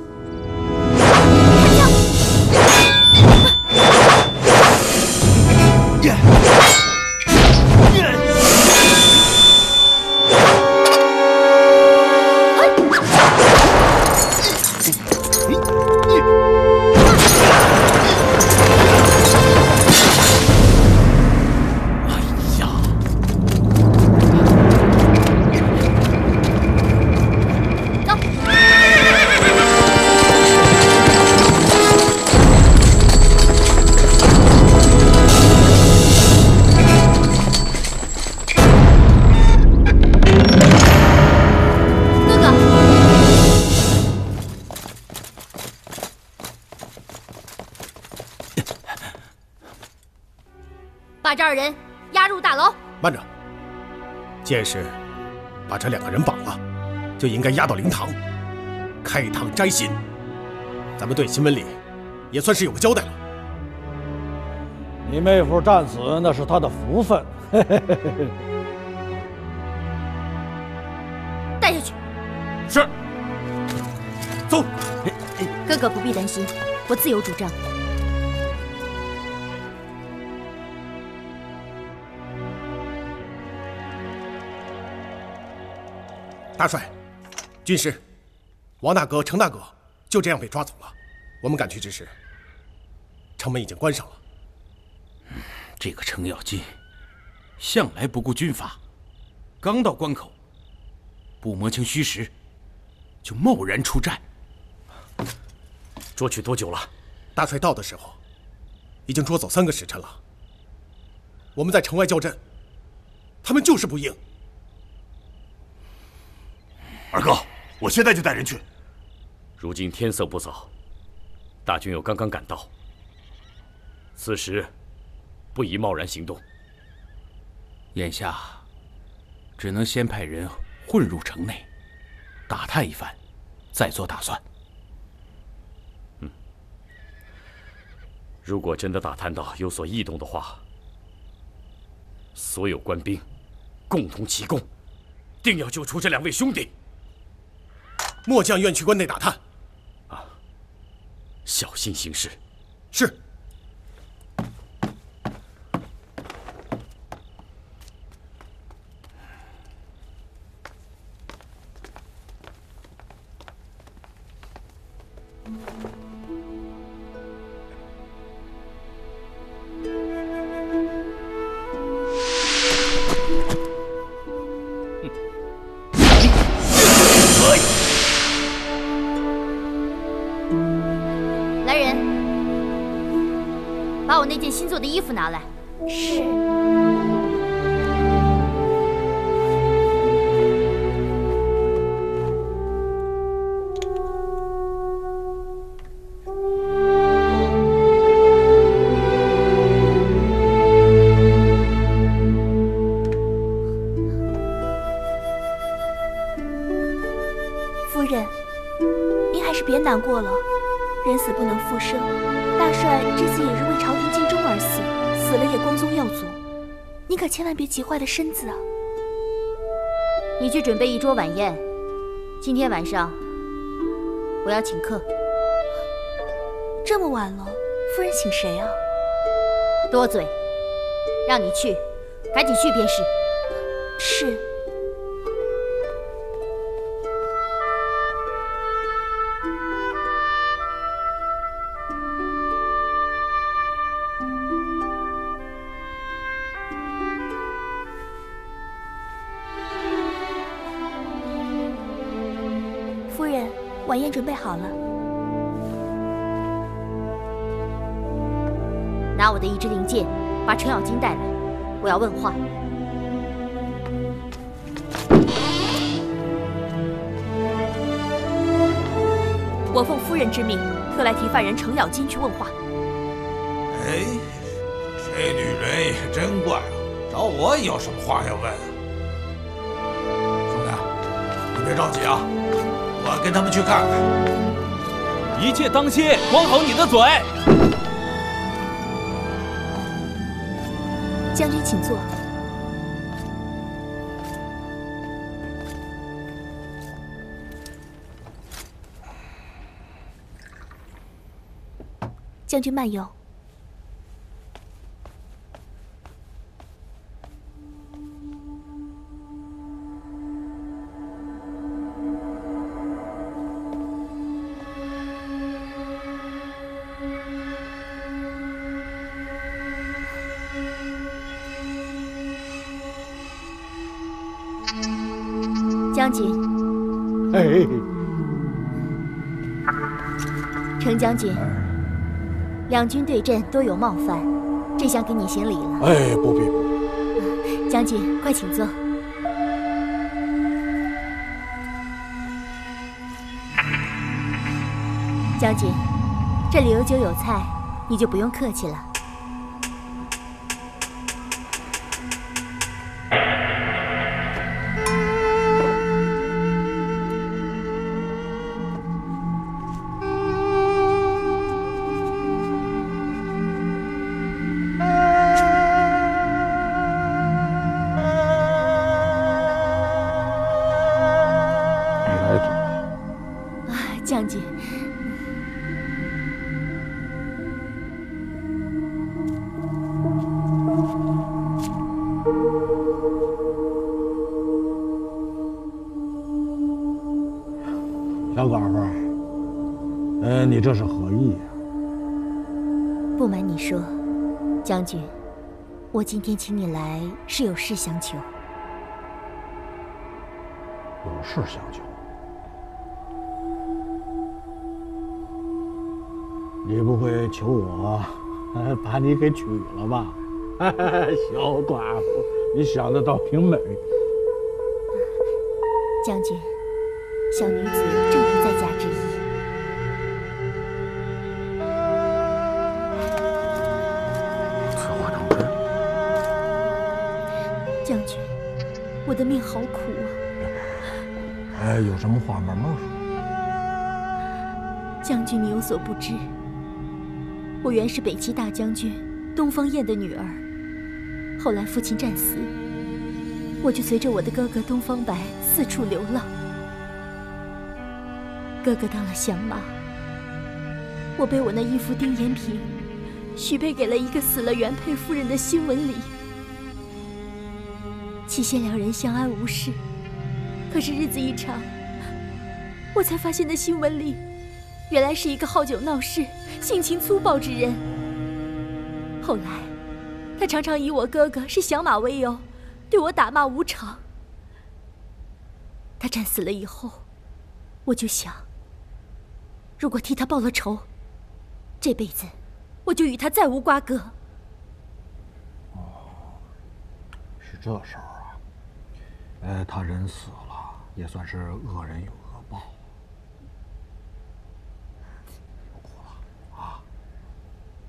把这2人押入大牢。慢着，既然是把这2个人绑了，就应该押到灵堂，开堂摘心。咱们对新闻里也算是有个交代了。你妹夫战死那是他的福分。带下去。是。走。哥哥不必担心，我自有主张。大帅，军师，王大哥、程大哥就这样被抓走了。我们赶去之时，城门已经关上了。这个程咬金向来不顾军法，刚到关口，不摸清虚实，就贸然出战。捉取多久了？大帅到的时候，已经捉走3个时辰了。我们在城外叫阵，他们就是不应。二哥，我现在就带人去。如今天色不早，大军又刚刚赶到，此时不宜贸然行动。眼下只能先派人混入城内，打探一番，再做打算。如果真的打探到有所异动的话，所有官兵共同齐攻，定要救出这2位兄弟。末将愿去关内打探。小心行事。是。来人，把我那件新做的衣服拿来。是。夫人，您还是别难过了。人死不能复生，大帅这次也是为朝廷尽忠而死，死了也光宗耀祖。您可千万别急坏了身子啊！你去准备一桌晚宴，今天晚上我要请客。这么晚了，夫人请谁啊？多嘴，让你去，赶紧去便是。是。夫人，晚宴准备好了。拿我的一支令箭，把程咬金带来，我要问话。我奉夫人之命，特来提犯人程咬金去问话。哎，这女人也真怪啊，找我有什么话要问？兄弟，你别着急啊，我跟他们去看看。一切当心，管好你的嘴。将军请坐。将军慢用。将军，哎，程将军，两军对阵都有冒犯，这厢给你行礼了。哎，不必。将军，快请坐。将军，这里有酒有菜，你就不用客气了。将军，小狗儿，你这是何意啊？不瞒你说，将军，我今天请你来是有事相求。有事相求？你不会求我把你给娶了吧？小寡妇，你想得倒挺美。将军，小女子正是在家之意。此话当真？将军，我的命好苦啊！有什么话慢慢说。将军，你有所不知，我原是北齐大将军东方燕的女儿，后来父亲战死，我就随着我的哥哥东方白四处流浪。哥哥当了降马，我被我那义父丁延平许配给了一个死了原配夫人的新闻里。起先两人相安无事，可是日子一长，我才发现那新闻里原来是一个好酒闹事、性情粗暴之人。后来，他常常以我哥哥是降马为由，对我打骂无常。他战死了以后，我就想，如果替他报了仇，这辈子我就与他再无瓜葛。是这事儿啊。他人死了，也算是恶人有恶报。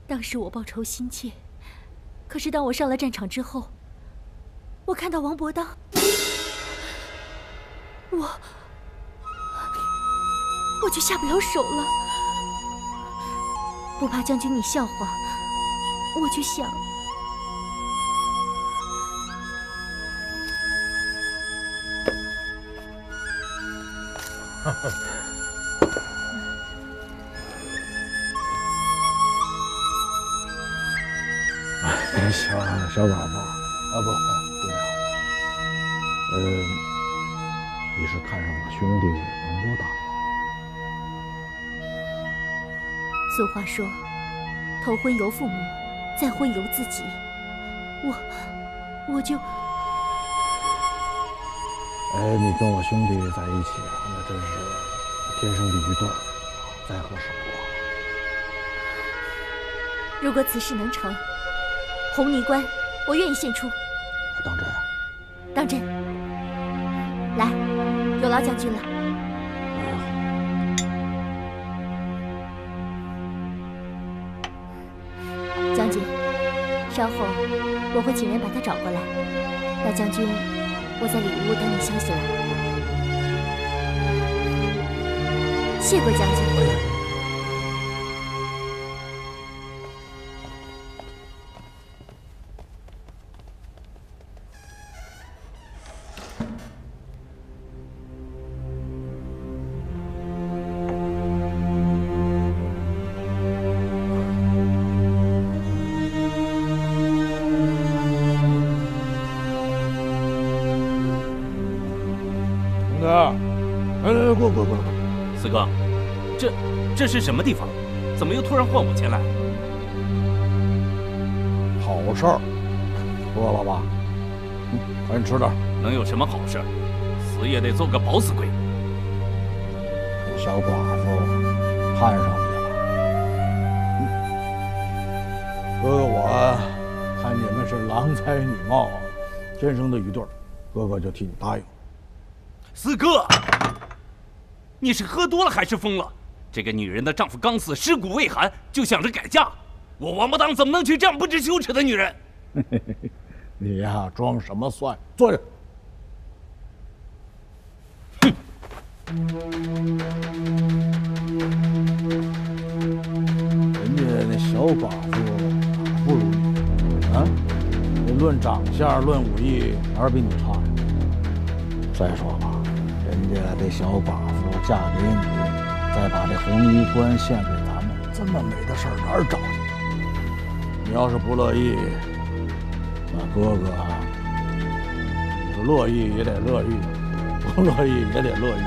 当时我报仇心切，可是当我上了战场之后，我看到王伯当，我就下不了手了。不怕将军你笑话，我就想，小寡妇不了。你是看上我兄弟王伯当了？俗话说，头婚由父母，再婚由自己。我就……你跟我兄弟在一起啊，那真是天生的一对儿，再合适不过。如果此事能成，红泥关我愿意献出。当真？当真。来，有劳将军了。将军，稍后我会请人把他找过来。大将军，我在里屋等你消息了。谢过将军。过，四哥，这是什么地方？怎么又突然唤我前来？好事儿，饿了吧？赶紧吃点。能有什么好事？死也得做个饱死鬼。小寡妇看上你了。哥哥，我看你们是郎才女貌，天生的一对儿，哥哥就替你答应。四哥，你是喝多了还是疯了？这个女人的丈夫刚死，尸骨未寒，就想着改嫁，我王八蛋怎么能娶这样不知羞耻的女人？你呀，装什么蒜？坐下。人家那小寡妇不如你啊！你论长相，论武艺，哪儿比你差呀？再说了，人家这小寡妇嫁给你，再把这红衣冠献给咱们，这么美的事儿哪儿找去？你要是不乐意，那哥哥啊，你是乐意也得乐意，不乐意也得乐意。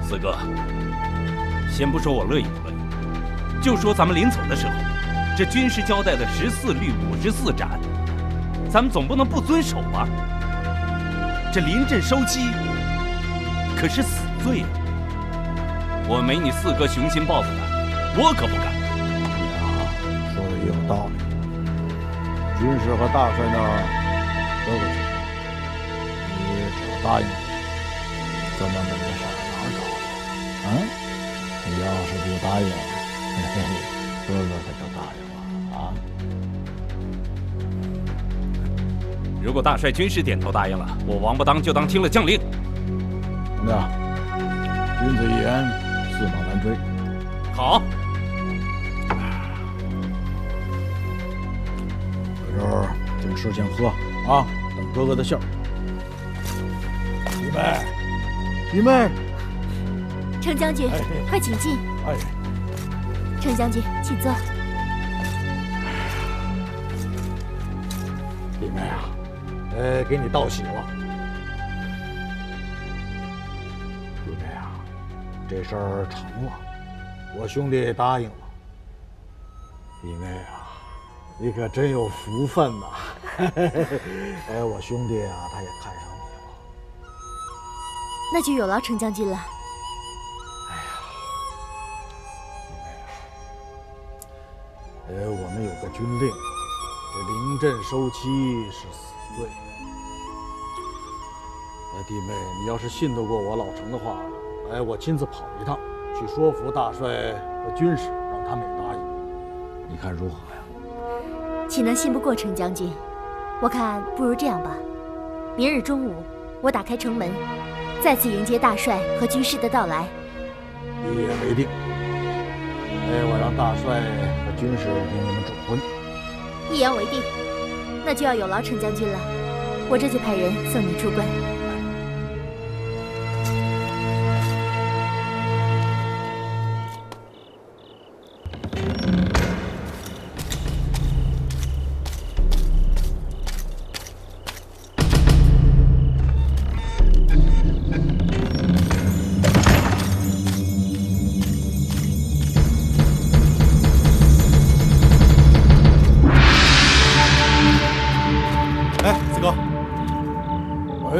四哥，先不说我乐意不乐意，就说咱们临走的时候，这军师交代的14律54斩，咱们总不能不遵守吧？这临阵收妻可是死罪啊！我没你四哥雄心豹子胆，我可不敢。说的也有道理。军师和大帅那儿都会知道，你只要答应我，这么美的事儿哪儿找去？啊？你要是不答应，嘿嘿，哥哥可就答应了啊。如果大帅军师点头答应了，我王八当就当听了将令。兄弟，君子一言，驷马难追。好。在这儿先吃先喝啊，等哥哥的信儿。弟妹，程将军，快请进。哎，程将军，请坐。弟妹啊，给你道喜了。弟妹啊，这事儿成了，我兄弟答应了。弟妹啊，你可真有福分呐！我兄弟啊，他也看上你了。那就有劳程将军了。我们有个军令，这临阵收期是死罪。弟妹，你要是信得过我老程的话，我亲自跑一趟，去说服大帅和军师，让他们也答应。你看如何呀？岂能信不过程将军？我看不如这样吧，明日中午我打开城门，再次迎接大帅和军师的到来。一言为定。我让大帅和军师给你们主婚。一言为定，那就要有劳程将军了。我这就派人送你出关。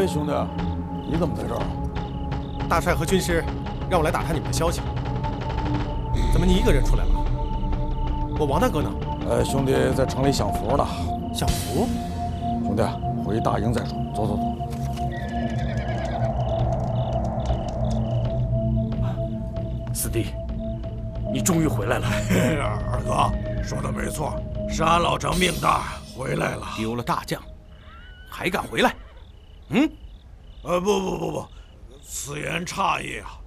兄弟，你怎么在这儿？大帅和军师让我来打探你们的消息。怎么你一个人出来了？我王大哥呢？兄弟在城里享福呢。享福？兄弟，回大营再说。走走走。四弟，你终于回来了。二哥说的没错，是俺老程命大，回来了。丢了大将，还敢回来？不，此言差矣啊。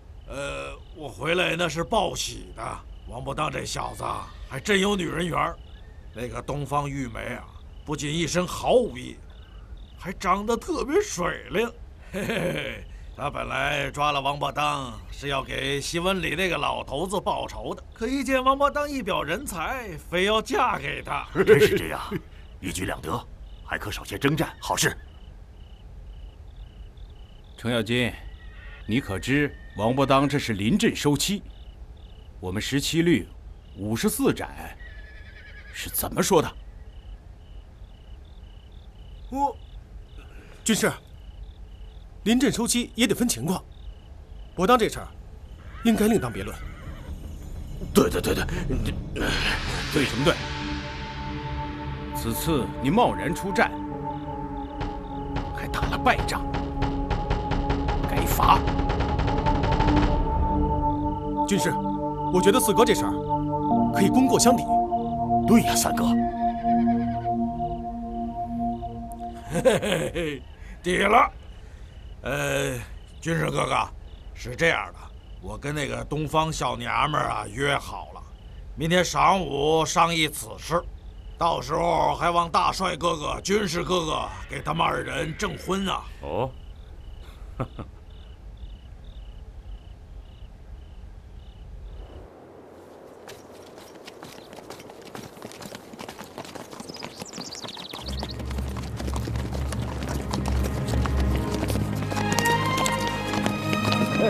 我回来那是报喜的。王八当这小子还真有女人缘。那个东方玉梅啊，不仅一身好武艺，还长得特别水灵。嘿嘿，他本来抓了王八当是要给西文里那个老头子报仇的，可一见王八当一表人才，非要嫁给他。真是这样，一举两得，还可少些征战，好事。程咬金，你可知王八当这是临阵收期？我们17律54斩是怎么说的？军师，临阵收期也得分情况。伯当这事儿，应该另当别论。对，对什么对？此次你贸然出战，还打了败仗。该罚。军师，我觉得四哥这事儿可以功过相抵。对呀，三哥。抵了。军师哥哥，是这样的，我跟那个东方小娘们啊约好了，明天晌午商议此事，到时候还望大帅哥哥、军师哥哥给他们二人证婚啊。哦。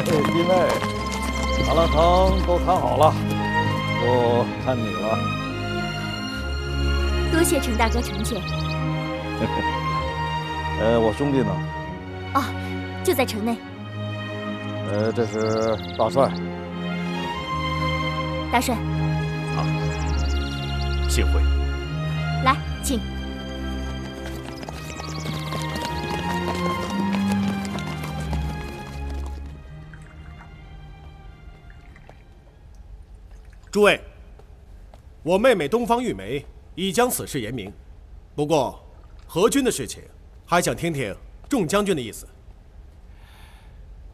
弟妹，打了城都看好了，就看你了。多谢程大哥成全。我兄弟呢？哦，就在城内。这是大帅。大帅。好，幸会。来，请。诸位，我妹妹东方玉梅已将此事言明，不过何军的事情，还想听听众将军的意思。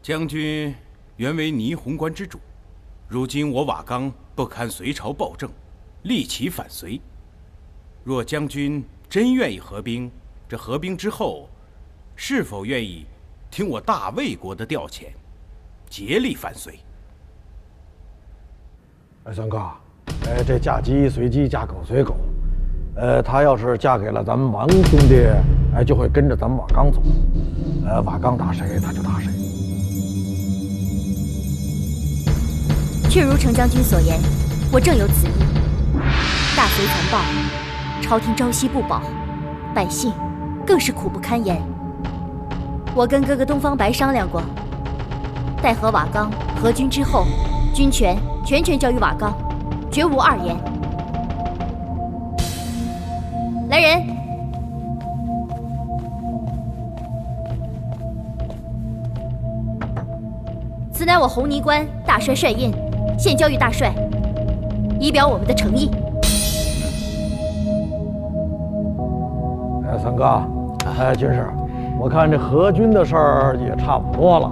将军原为霓虹关之主，如今我瓦岗不堪隋朝暴政，力起反隋。若将军真愿意合兵，这合兵之后，是否愿意听我大魏国的调遣，竭力反隋？三哥，这嫁鸡随鸡，嫁狗随狗。她要是嫁给了咱们王兄弟，就会跟着咱们瓦岗走。瓦岗打谁，他就打谁。确如程将军所言，我正有此意。大隋残暴，朝廷朝夕不保，百姓更是苦不堪言。我跟哥哥东方白商量过，待和瓦岗合军之后，军权全交于瓦岗，绝无二言。来人！此乃我红泥关大帅帅印，现交于大帅，以表我们的诚意。三哥，军师，我看这合军的事儿也差不多了，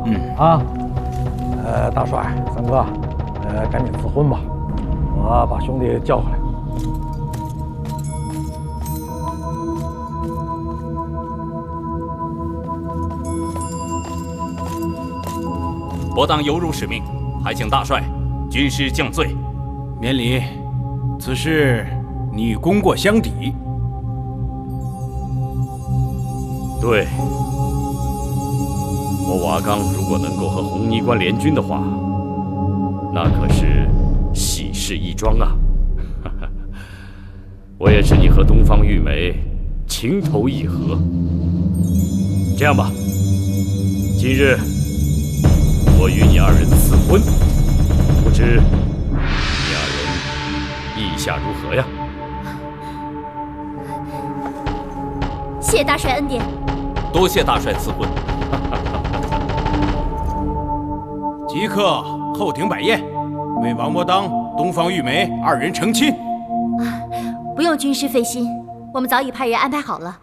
大帅，三哥，赶紧赐婚吧，我把兄弟叫回来。伯当犹如使命，还请大帅军师降罪。免礼，此事你功过相抵。对，我瓦岗如果能够和红泥关联军的话，那可是喜事一桩啊！我也是你和东方玉梅情投意合。这样吧，今日我与你二人赐婚，不知你二人意下如何呀？谢大帅恩典。多谢大帅赐婚。即刻后庭摆宴，为王伯当、东方玉梅二人成亲。不用军师费心，我们早已派人安排好了。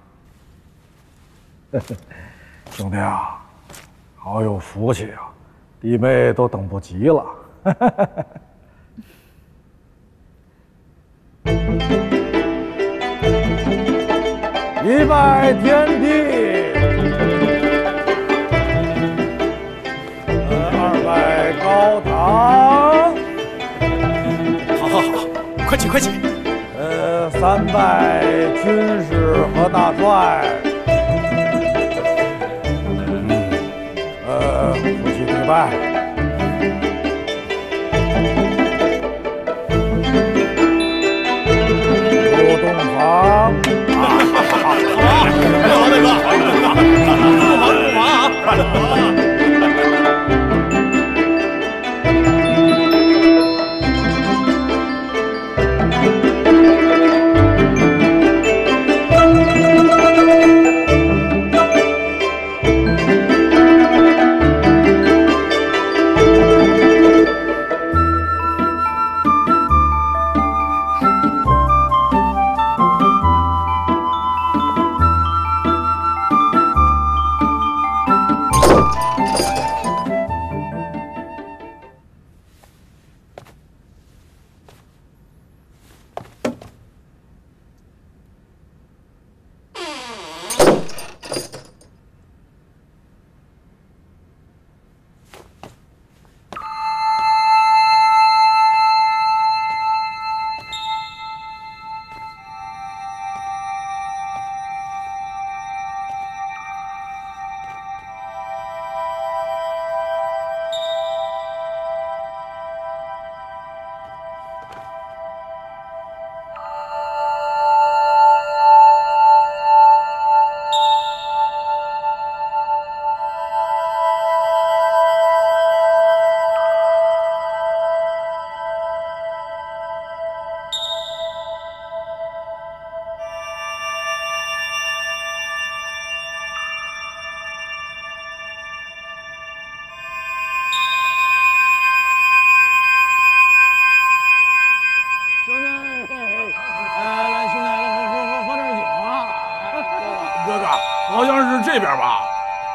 兄弟啊，好有福气啊！弟妹都等不及了。一拜天地，二拜高堂。好，快起快起。三拜军师和大帅。夫妻对拜。入洞房。好，大哥，入房啊！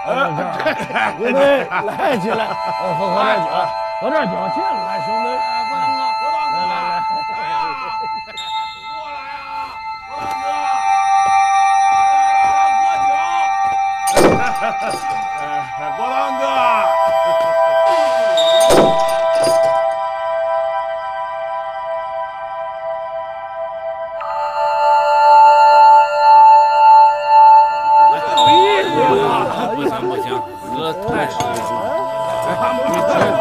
兄弟，来起来，喝点酒，喝点酒，进来，兄弟。国当哥，不行，哥太熟悉了。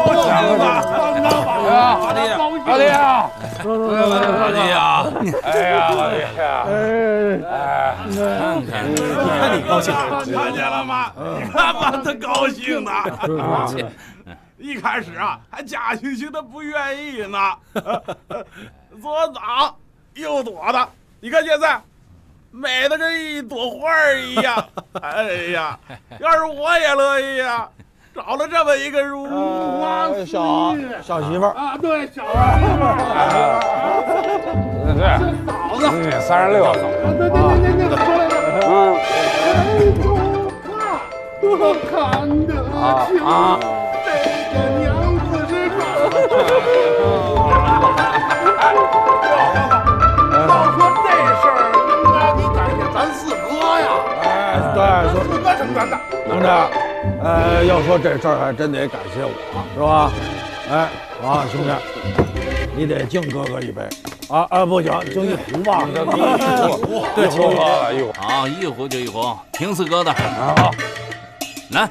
不行了，阿弟呀，哎呀，看看，看你高兴，看见了吗？你看把他高兴的。一开始啊，还假惺惺的不愿意呢，左挡右躲的。你看现在，美的跟一朵花一样。哎呀，要是我也乐意呀。找了这么一个如花小媳妇儿啊，对，小媳妇儿，对，嫂子，36走，对，过来了，多看得清，这个娘子是要说这事儿，应该你感谢咱四哥呀，哎，对，四哥承担的，同志。要说这事儿还真得感谢我，是吧？哎，啊，兄弟，你得敬哥哥一杯啊！不行，敬一壶吧。对，一壶，好，一壶就一壶，听四哥的。好，来。